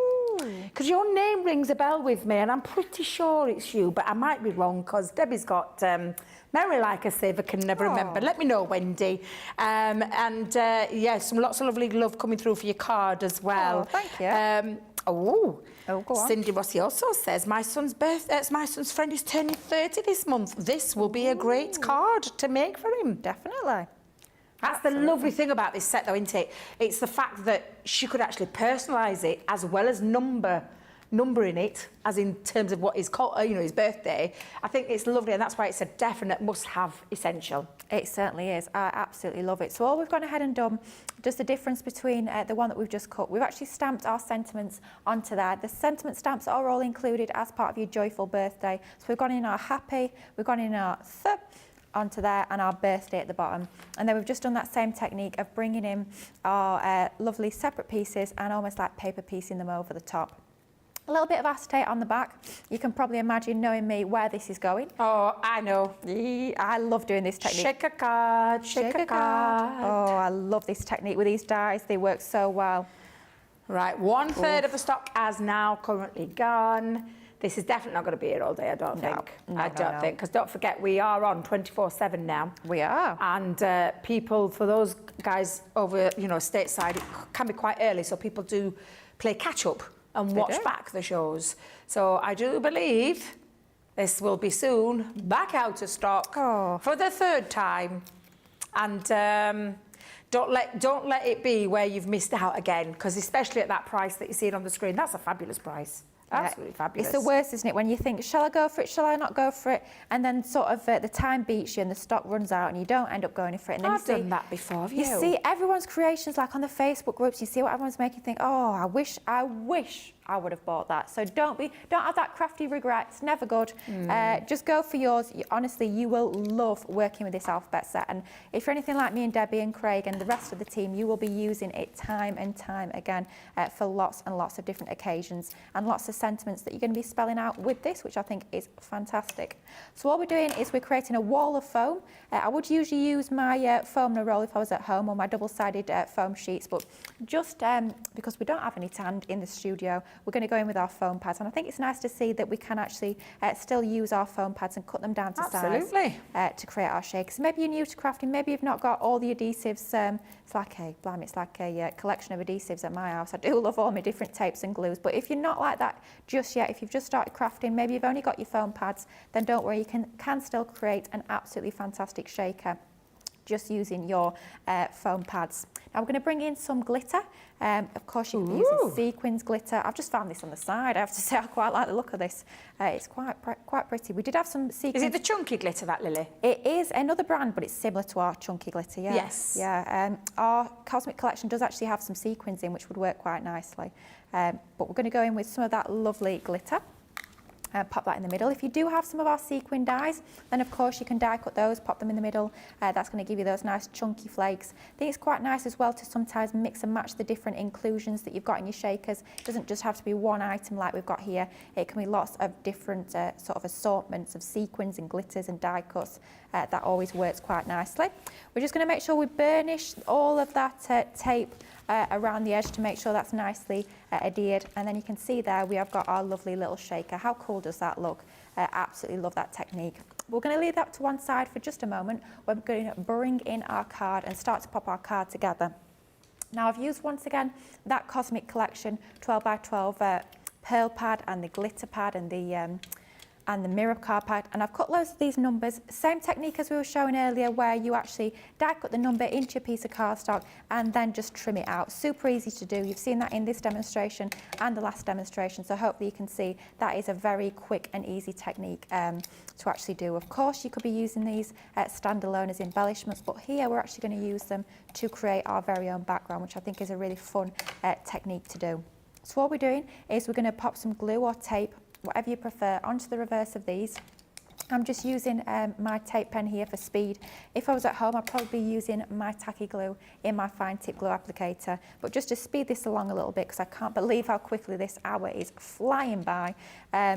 because your name rings a bell with me, and I'm pretty sure it's you, but I might be wrong because Debbie's got Mary like a sieve, I can never remember. Let me know, Wendy. Yes, lots of lovely love coming through for your card as well. Oh, thank you. Oh, go on. Cindy Rossi also says, my son's friend is turning 30 this month. This will be a great card to make for him. Definitely. That's the lovely thing about this set, though, isn't it? It's the fact that she could actually personalise it as well as numbering it, as in terms of what is called, his birthday. I think it's lovely, and that's why it's a definite must-have essential. It certainly is. I absolutely love it. So all we've gone ahead and done, just the difference between the one that we've just cut, we've actually stamped our sentiments onto there. The sentiment stamps are all included as part of your joyful birthday. So we've gone in our happy, we've gone in our onto there, and our birthday at the bottom. And then we've just done that same technique of bringing in our lovely separate pieces and almost like paper piecing them over the top. A little bit of acetate on the back. You can probably imagine, knowing me, where this is going. Oh, I know. I love doing this technique. Shake a card, shake a card. Oh, I love this technique with these dies. They work so well. Right, 1/3 of the stock has now currently gone. This is definitely not going to be here all day, I don't think. I don't think, because don't forget, we are on 24/7 now. We are. And people, for those guys over, stateside, it can be quite early, so people do play catch-up and watch back the shows. So I do believe this will be soon back out of stock for the 3rd time. And don't let it be where you've missed out again, because especially at that price that you see it on the screen, that's a fabulous price. Absolutely fabulous. It's the worst, isn't it, when you think, shall I go for it, shall I not go for it? And then sort of the time beats you and the stock runs out and you don't end up going for it. And then I've done that before, have you? You see everyone's creations, like on the Facebook groups, you see what everyone's making, think, oh, I wish I would have bought that. So don't have that crafty regret. It's never good. Just go for yours. Honestly, you will love working with this alphabet set. And if you're anything like me and Debbie and Craig and the rest of the team, you will be using it time and time again for lots and lots of different occasions and lots of sentiments that you're going to be spelling out with this, which I think is fantastic. So what we're doing is we're creating a wall of foam. I would usually use my foam roll if I was at home, or my double-sided foam sheets, but just because we don't have any tanned in the studio, we're going to go in with our foam pads. And I think it's nice to see that we can actually still use our foam pads and cut them down to size to create our shakers. Maybe you're new to crafting, maybe you've not got all the adhesives. It's like a collection of adhesives at my house. I do love all my different tapes and glues, but if you're not like that just yet, if you've just started crafting, maybe you've only got your foam pads, then don't worry, you can still create an absolutely fantastic shaker just using your foam pads. Now we're going to bring in some glitter. Of course, you can be using sequins glitter. I've just found this on the side. I have to say, I quite like the look of this. It's quite pretty. We did have some sequins. Is it the chunky glitter, that, Lily? It is another brand, but it's similar to our chunky glitter, yeah. Yes. Yeah. Our Cosmic collection does actually have some sequins in, which would work quite nicely. But we're going to go in with some of that lovely glitter. Pop that in the middle. If you do have some of our sequin dies, then of course you can die cut those, pop them in the middle. That's going to give you those nice chunky flakes. I think it's quite nice as well to sometimes mix and match the different inclusions that you've got in your shakers. It doesn't just have to be one item like we've got here. It can be lots of different sort of assortments of sequins and glitters and die cuts. That always works quite nicely. We're just going to make sure we burnish all of that tape around the edge to make sure that's nicely adhered, and then you can see there we have got our lovely little shaker. How cool does that look? Absolutely love that technique. We're going to leave that to one side for just a moment. We're going to bring in our card and start to pop our card together. Now I've used once again that Cosmic collection 12x12 pearl pad and the glitter pad and the mirror card pad, and I've cut loads of these numbers. Same technique as we were showing earlier, where you actually die cut the number into your piece of cardstock and then just trim it out. Super easy to do. You've seen that in this demonstration and the last demonstration, so hopefully you can see that is a very quick and easy technique to actually do. Of course, you could be using these standalone as embellishments, but here we're actually going to use them to create our very own background, which I think is a really fun technique to do. So what we're doing is we're going to pop some glue or tape, whatever you prefer, onto the reverse of these. I'm just using my tape pen here for speed. If I was at home, I'd probably be using my tacky glue in my fine tip glue applicator. But just to speed this along a little bit, because I can't believe how quickly this hour is flying by,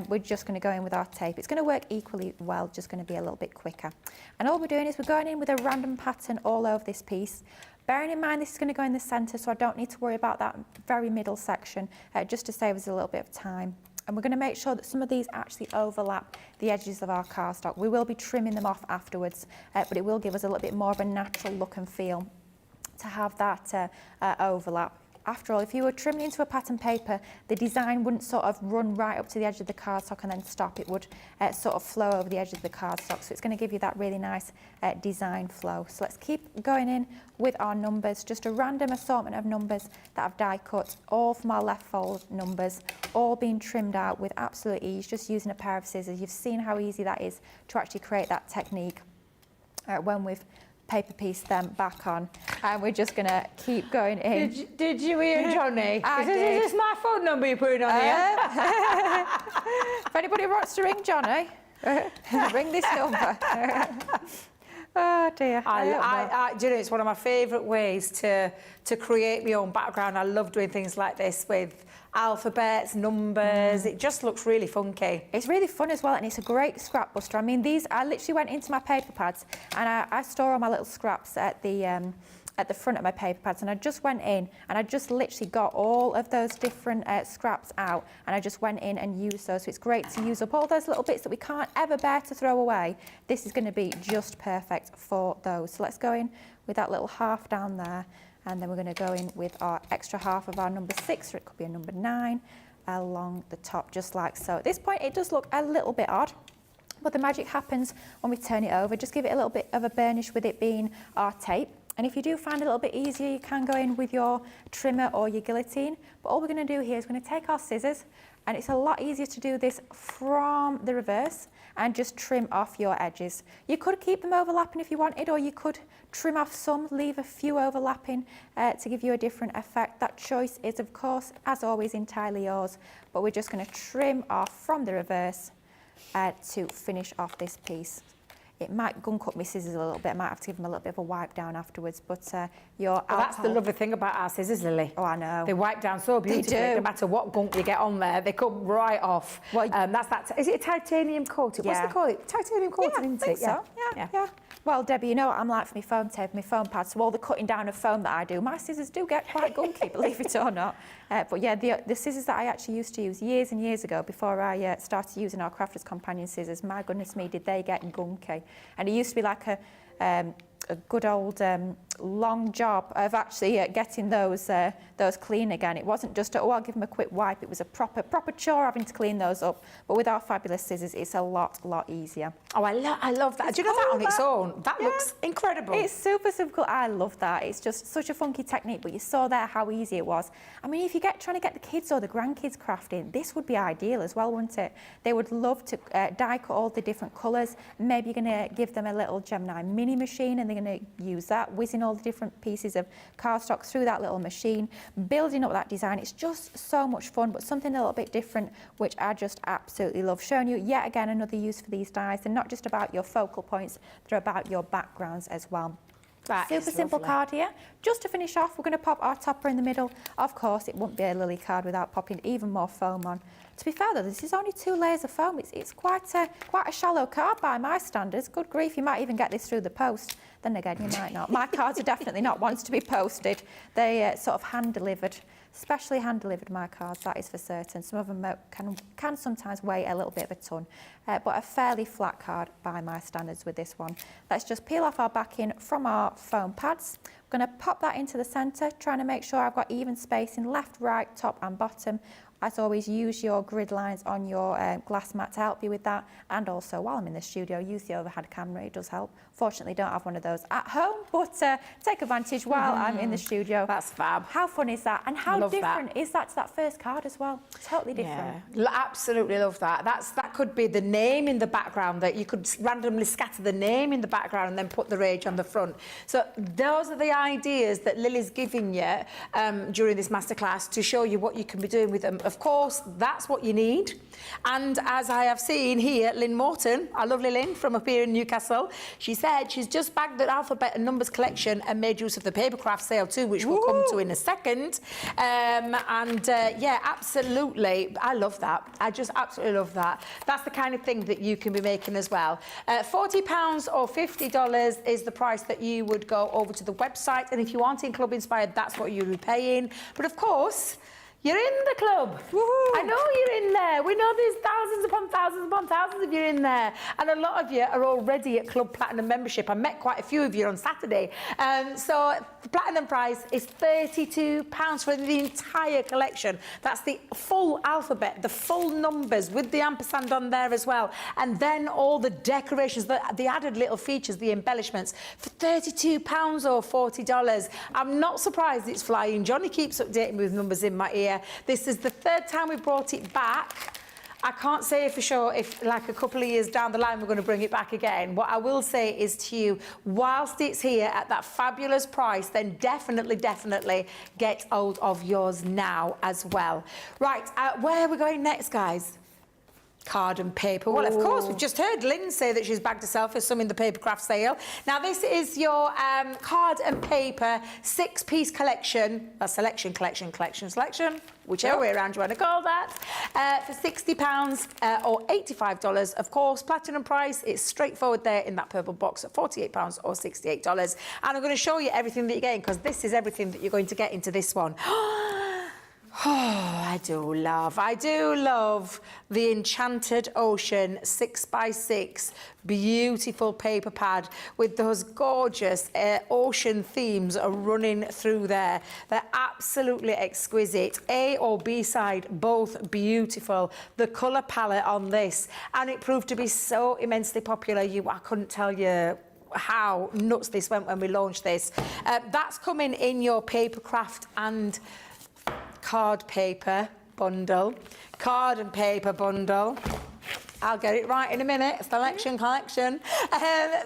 we're just going to go in with our tape. It's going to work equally well, just going to be a little bit quicker. And all we're doing is we're going in with a random pattern all over this piece. Bearing in mind this is going to go in the centre, so I don't need to worry about that very middle section, just to save us a little bit of time. And we're going to make sure that some of these actually overlap the edges of our cardstock. We will be trimming them off afterwards, but it will give us a little bit more of a natural look and feel to have that overlap. After all, if you were trimming into a pattern paper, the design wouldn't sort of run right up to the edge of the cardstock and then stop. It would sort of flow over the edge of the cardstock. So it's going to give you that really nice design flow. So let's keep going in with our numbers. Just a random assortment of numbers that I've die cut, all from our left fold numbers, all being trimmed out with absolute ease, just using a pair of scissors. You've seen how easy that is to actually create that technique when we've paper piece them back on, and we're just gonna keep going in. Did you hear Johnny? I Is did. this my phone number you're putting on here? If anybody wants to ring Johnny, ring this number. Oh dear. Do you know, it's one of my favourite ways to create my own background. I love doing things like this with alphabets, numbers. It just looks really funky. It's really fun as well, and it's a great scrap buster. I mean, I literally went into my paper pads, and I store all my little scraps at the front of my paper pads, and I just went in and I just literally got all of those different scraps out, and I just went in and used those. So it's great to use up all those little bits that we can't ever bear to throw away. This is going to be just perfect for those. So let's go in with that little half down there, and then we're going to go in with our extra half of our number 6, or it could be a number 9, along the top, just like so. At this point it does look a little bit odd, but the magic happens when we turn it over. Just give it a little bit of a burnish with it being our tape. And if you do find it a little bit easier, you can go in with your trimmer or your guillotine. But all we're going to do here is we're going to take our scissors, and it's a lot easier to do this from the reverse and just trim off your edges. You could keep them overlapping if you wanted, or you could trim off some, leave a few overlapping to give you a different effect. That choice is, of course, as always, entirely yours. But we're just going to trim off from the reverse to finish off this piece. It might gun cut my scissors a little bit. I might have to give them a little bit of a wipe down afterwards, but that's the lovely thing about our scissors, Lily. Oh, I know. They wipe down so beautifully. No matter what gunk you get on there, they come right off. Well, is it a titanium coating? Yeah. What's they call it? Titanium coating, yeah, isn't I think it? so. Yeah. Well, Debbie, you know what I'm like for my foam tape, my foam pads, so all the cutting down of foam that I do, my scissors do get quite gunky, believe it or not. But yeah, the scissors that I actually used to use years and years ago, before I started using our Crafter's Companion scissors, my goodness me, did they get gunky. And it used to be like a good old long job of actually getting those clean again. It wasn't just I'll give them a quick wipe. It was a proper chore having to clean those up. But with our fabulous scissors, it's a lot easier. Oh, I love that. Do you know that on its own? That looks incredible. It's super cool. I love that. It's just such a funky technique, but you saw there how easy it was. I mean, if you're trying to get the kids or the grandkids crafting, this would be ideal as well, wouldn't it? They would love to die cut all the different colours. Maybe you're going to give them a little Gemini mini machine, and they're going to use that, whizzing all the different pieces of cardstock through that little machine, building up that design. It's just so much fun, but something a little bit different, which I just absolutely love. Showing you yet again another use for these dies. They're not just about your focal points, they're about your backgrounds as well. Super simple card here. Just to finish off, we're going to pop our topper in the middle. Of course, it wouldn't be a Lilly card without popping even more foam on. To be fair though, this is only 2 layers of foam. It's quite a shallow card by my standards. Good grief, you might even get this through the post. Then again, you might not. My cards are definitely not ones to be posted. They sort of hand-delivered, specially hand-delivered, my cards, that is for certain. Some of them can sometimes weigh a little bit of a ton, but a fairly flat card by my standards with this one. Let's just peel off our backing from our foam pads. I'm going to pop that into the centre, trying to make sure I've got even spacing left, right, top and bottom. As always, use your grid lines on your glass mat to help you with that. And also, while I'm in the studio, use the overhead camera. It does help. Fortunately, don't have one of those at home, but take advantage while I'm in the studio. That's fab. How fun is that? And how different is that to that first card as well? Totally different. Yeah, absolutely love that. That could be the name in the background, that you could randomly scatter the name in the background and then put the rage on the front. So those are the ideas that Lily's giving you during this masterclass to show you what you can be doing with them. Of course, that's what you need. And as I have seen here, Lynn Morton, our lovely Lynn from up here in Newcastle, she said said she's just bagged the alphabet and numbers collection and made use of the papercraft sale too, which we'll come to in a second. Yeah, absolutely. I love that. I just absolutely love that. That's the kind of thing that you can be making as well. £40 or $50 is the price that you would go over to the website. And if you aren't in Club Inspired, that's what you'll be paying. But of course, you're in the club. Woohoo. I know you're in there. We know there's thousands upon thousands of you in there. And a lot of you are already at Club Platinum membership. I met quite a few of you on Saturday. So the Platinum price is £32 for the entire collection. That's the full alphabet, the full numbers with the ampersand on there as well. And then all the decorations, the added little features, the embellishments for £32 or $40. I'm not surprised it's flying. Johnny keeps updating me with numbers in my ear. This is the third time we brought it back. I can't say for sure if, like, a couple of years down the line, we're going to bring it back again. What I will say is to you, whilst it's here at that fabulous price, then definitely get hold of yours now as well. Right, where are we going next, guys? Card and paper. Well, of course, we've just heard Lynn say that she's bagged herself with some in the papercraft sale. Now, this is your card and paper 6-piece collection, selection, whichever way around you want to call that, for £60 or $85. Of course, Platinum price, it's straightforward there in that purple box at £48 or $68. And I'm going to show you everything that you're getting, because this is everything that you're going to get into this one. Oh, I do love the Enchanted Ocean 6x6 beautiful paper pad with those gorgeous ocean themes are running through there. They're absolutely exquisite. A or B side, both beautiful. The colour palette on this, and it proved to be so immensely popular. I couldn't tell you how nuts this went when we launched this. That's coming in your papercraft and card paper bundle. Card and paper bundle. I'll get it right in a minute. Selection collection.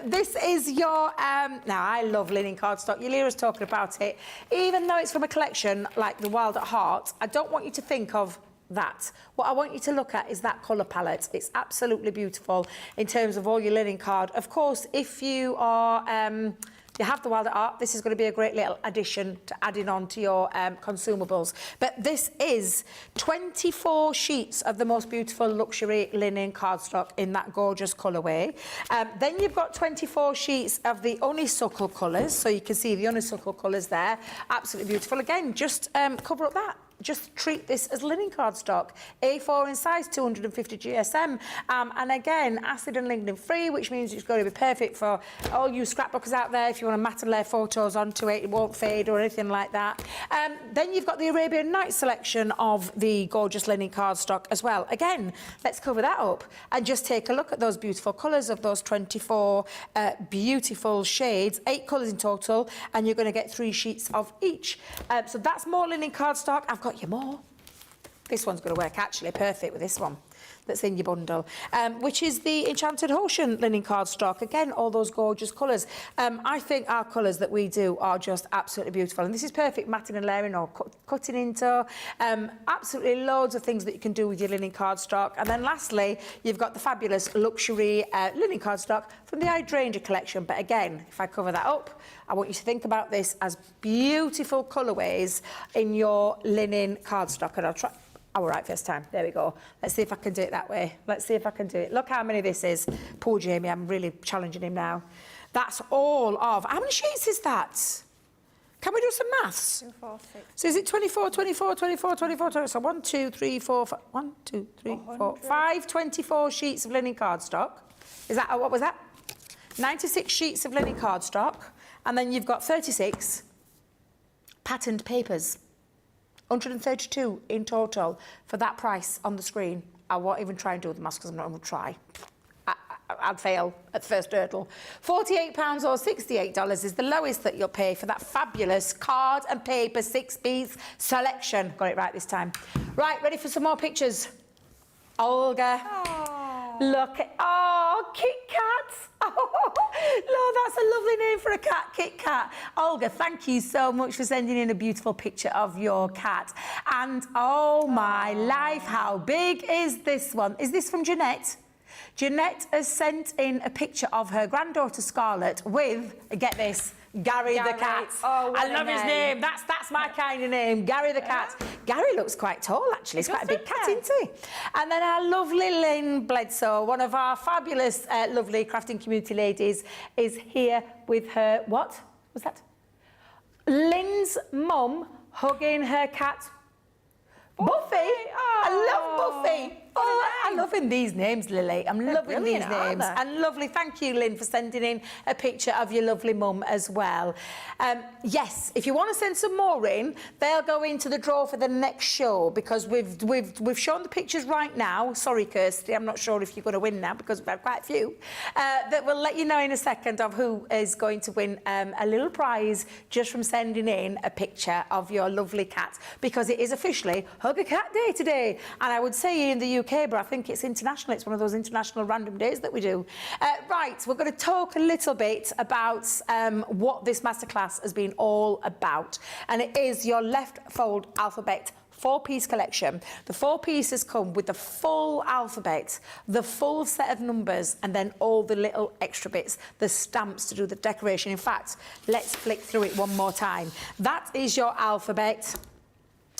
This is your... now, I love linen cardstock. Yulira's talking about it. Even though it's from a collection like the Wild at Heart, I don't want you to think of that. What I want you to look at is that colour palette. It's absolutely beautiful in terms of all your linen card. Of course, if you are... you have the Wild at Heart, this is going to be a great little addition to adding on to your consumables. But this is 24 sheets of the most beautiful luxury linen cardstock in that gorgeous colourway. Then you've got 24 sheets of the honeysuckle colours, so you can see the honeysuckle colours there. Absolutely beautiful. Again, just cover up that. Just treat this as linen cardstock. A4 in size, 250 GSM. And again, acid and lignin free, which means it's going to be perfect for all you scrapbookers out there. If you want to mat and layer photos onto it, it won't fade or anything like that. Then you've got the Arabian Nights selection of the gorgeous linen cardstock as well. Again, let's cover that up and just take a look at those beautiful colours of those 24 beautiful shades. 8 colours in total, and you're going to get 3 sheets of each. So that's more linen cardstock. I've got you more. This one's going to work actually perfect with this one that's in your bundle, which is the Enchanted Ocean linen cardstock. Again, all those gorgeous colours. I think our colours that we do are just absolutely beautiful, and this is perfect matting and layering or cutting into. Absolutely loads of things that you can do with your linen cardstock. And then lastly, you've got the fabulous luxury linen cardstock from the Hydrangea collection. But again, if I cover that up, I want you to think about this as beautiful colourways in your linen cardstock. And I'll try... Oh, all right, first time. There we go. Let's see if I can do it that way. Let's see if I can do it. Look how many this is. Poor Jamie, I'm really challenging him now. That's all of... How many sheets is that? Can we do some maths? 2, 4, 6. So is it 24, 24, 24, 24, 24? So 1, 2, 3, 4, 5... 1, 2, 3, 4, 5, 24 sheets of linen cardstock. Is that... What was that? 96 sheets of linen cardstock. And then you've got 36 patterned papers. 132 in total for that price on the screen. I won't even try and do the maths because I'm not going to try. I'd fail at the first hurdle. £48 or $68 is the lowest that you'll pay for that fabulous card and paper 6-piece selection. Got it right this time. Right, ready for some more pictures? Olga. Aww. Look at... Oh, Kit Kat. Oh, Lord, that's a lovely name for a cat, Kit Kat. Olga, thank you so much for sending in a beautiful picture of your cat. And, oh, my life, how big is this one? Is this from Jeanette? Jeanette has sent in a picture of her granddaughter Scarlett with, get this, Gary the cat. Oh, I love his name. That's my kind of name, Gary the cat. Gary looks quite tall, actually. He's quite a big cat, isn't he? And then our lovely Lynn Bledsoe, one of our fabulous, lovely crafting community ladies, is here with her, what was that? Lynn's mum hugging her cat, Buffy. Oh, I love Buffy. Oh, I'm loving these names, Lily. I'm loving these names. And lovely, thank you, Lynn, for sending in a picture of your lovely mum as well. Yes, if you want to send some more in, they'll go into the draw for the next show because we've shown the pictures right now. Sorry, Kirsty, I'm not sure if you're going to win now because we've had quite a few. That we'll let you know in a second of who is going to win a little prize just from sending in a picture of your lovely cat, because it is officially Hug a Cat Day today. And I would say in the UK, but I think it's international. It's one of those international random days that we do. Right, we're going to talk a little bit about what this masterclass has been all about. And it is your left fold alphabet 4-piece collection. The 4 pieces come with the full alphabet, the full set of numbers, and then all the little extra bits, the stamps to do the decoration. In fact, let's flick through it one more time. That is your alphabet.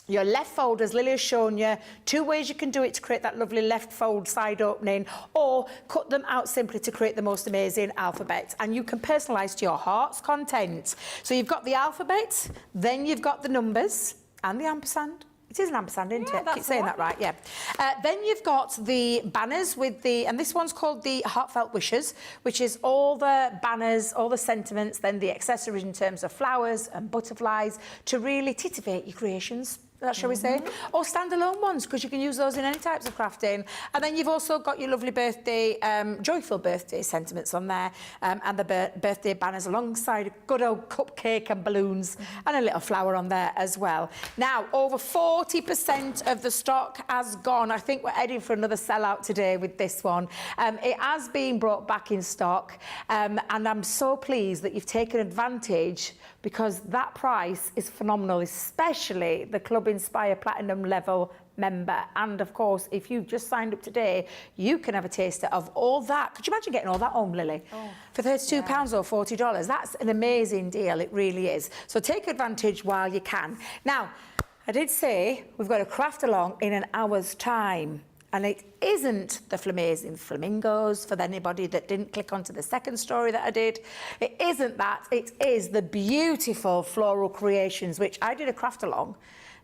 Your left fold, as Lily has shown you, 2 ways you can do it to create that lovely left fold side opening, or cut them out simply to create the most amazing alphabet. And you can personalise to your heart's content. So you've got the alphabet, then you've got the numbers, and the ampersand. It is an ampersand, isn't it? I keep saying that right, yeah. Then you've got the banners with the, and this one's called the Heartfelt Wishes, which is all the banners, all the sentiments, then the accessories in terms of flowers and butterflies to really titivate your creations. Shall we say, or standalone ones, because you can use those in any types of crafting. And then you've also got your lovely birthday, joyful birthday sentiments on there, and the birthday banners alongside a good old cupcake and balloons, and a little flower on there as well. Now, over 40% of the stock has gone. I think we're heading for another sellout today with this one. It has been brought back in stock, and I'm so pleased that you've taken advantage, because that price is phenomenal, especially the Club Inspire Platinum level member. And of course, if you've just signed up today, you can have a taster of all that. Could you imagine getting all that home, Lily? Oh, for £32 or $40? That's an amazing deal, it really is. So take advantage while you can. Now, I did say we've got a craft along in an hour's time. And it isn't the amazing flamingos for anybody that didn't click onto the second story that I did. It isn't that. It is the beautiful floral creations, which I did a craft along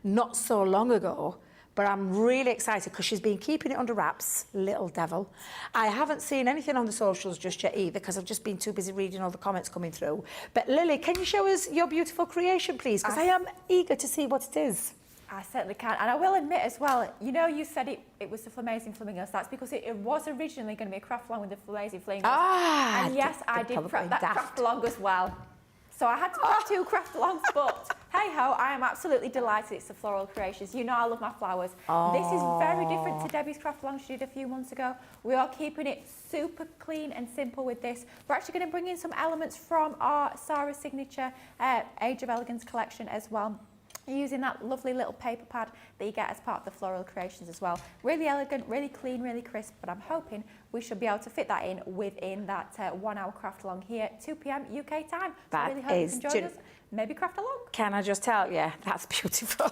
not so long ago. But I'm really excited because she's been keeping it under wraps, little devil. I haven't seen anything on the socials just yet either, because I've just been too busy reading all the comments coming through. But Lily, can you show us your beautiful creation, please? Because I am eager to see what it is. I certainly can. And I will admit as well, you know, you said it was the Amazing Flamingos. That's because it was originally going to be a craft along with the Amazing Flamingos. Ah, and yes, I did prep that craft along as well. So I had to prep 2 craft alongs, but hey-ho, I am absolutely delighted it's the floral creations. You know I love my flowers. Oh. This is very different to Debbie's craft along she did a few months ago. We are keeping it super clean and simple with this. We're actually going to bring in some elements from our Sarah Signature Age of Elegance collection as well, using that lovely little paper pad that you get as part of the floral creations as well. Really elegant, really clean, really crisp, but I'm hoping we should be able to fit that in within that 1 hour craft along here, 2 p.m. UK time. So I really hope you can join us, maybe craft along. Can I just tell you, that's beautiful.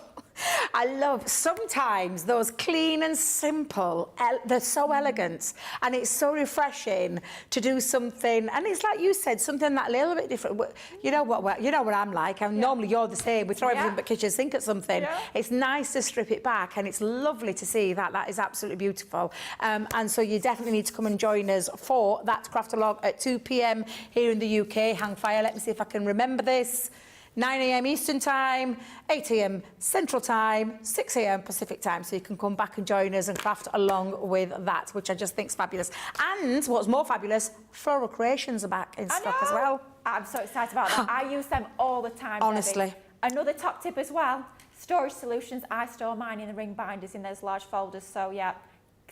I love sometimes those clean and simple, they're so elegant, and it's so refreshing to do something, and it's like you said, something that little bit different. You know what I'm like. Normally you're the same. We throw everything but kitchen sink at something. Yeah. It's nice to strip it back, and it's lovely to see that. That is absolutely beautiful. And so you definitely need to come and join us for that craft along at 2 p.m. here in the UK. Hang fire. Let me see if I can remember this. 9 a.m. Eastern Time, 8 a.m. Central Time, 6 a.m. Pacific Time. So you can come back and join us and craft along with that, which I just think is fabulous. And what's more fabulous, floral creations are back in stock as well. I'm so excited about that. I use them all the time, honestly. Debbie. Another top tip as well, storage solutions. I store mine in the ring binders in those large folders. So, yeah,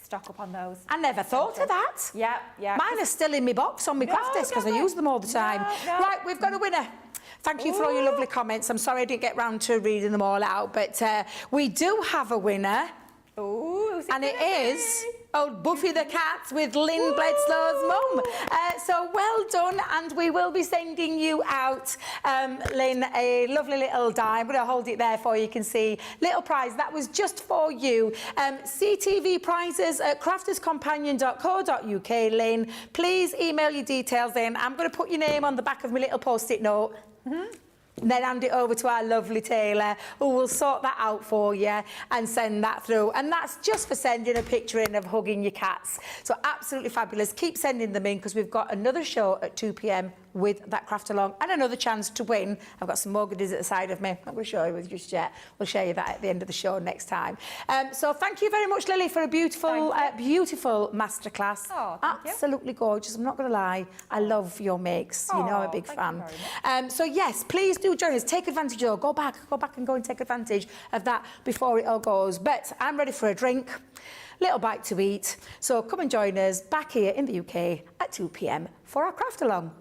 stock up on those. I never thought of that. Yeah. Mine are still in my box on my craft desk because I use them all the time. Right, we've got a winner. Thank you for all your lovely comments. I'm sorry I didn't get round to reading them all out, but we do have a winner. Ooh, and it is, old Buffy the Cat with Lynn Bledslow's mum. So well done, and we will be sending you out, Lynn, a lovely little die. I'm going to hold it there for you. You can see little prize. That was just for you. CTV prizes at crafterscompanion.co.uk, Lynn. Please email your details in. I'm going to put your name on the back of my little post-it note. And then hand it over to our lovely tailor, who will sort that out for you and send that through. And that's just for sending a picture in of hugging your cats. So absolutely fabulous. Keep sending them in, because we've got another show at 2 p.m. with that craft along, and another chance to win. I've got some more goodies at the side of me. I'm not going to show you just yet. We'll show you that at the end of the show next time. So thank you very much, Lily, for a beautiful, beautiful masterclass. Oh, absolutely gorgeous. I'm not going to lie. I love your makes. You know, I'm a big fan. So yes, please do join us. Take advantage of it. Go back and go and take advantage of that before it all goes. But I'm ready for a drink, little bite to eat. So come and join us back here in the UK at 2 p.m. for our craft along.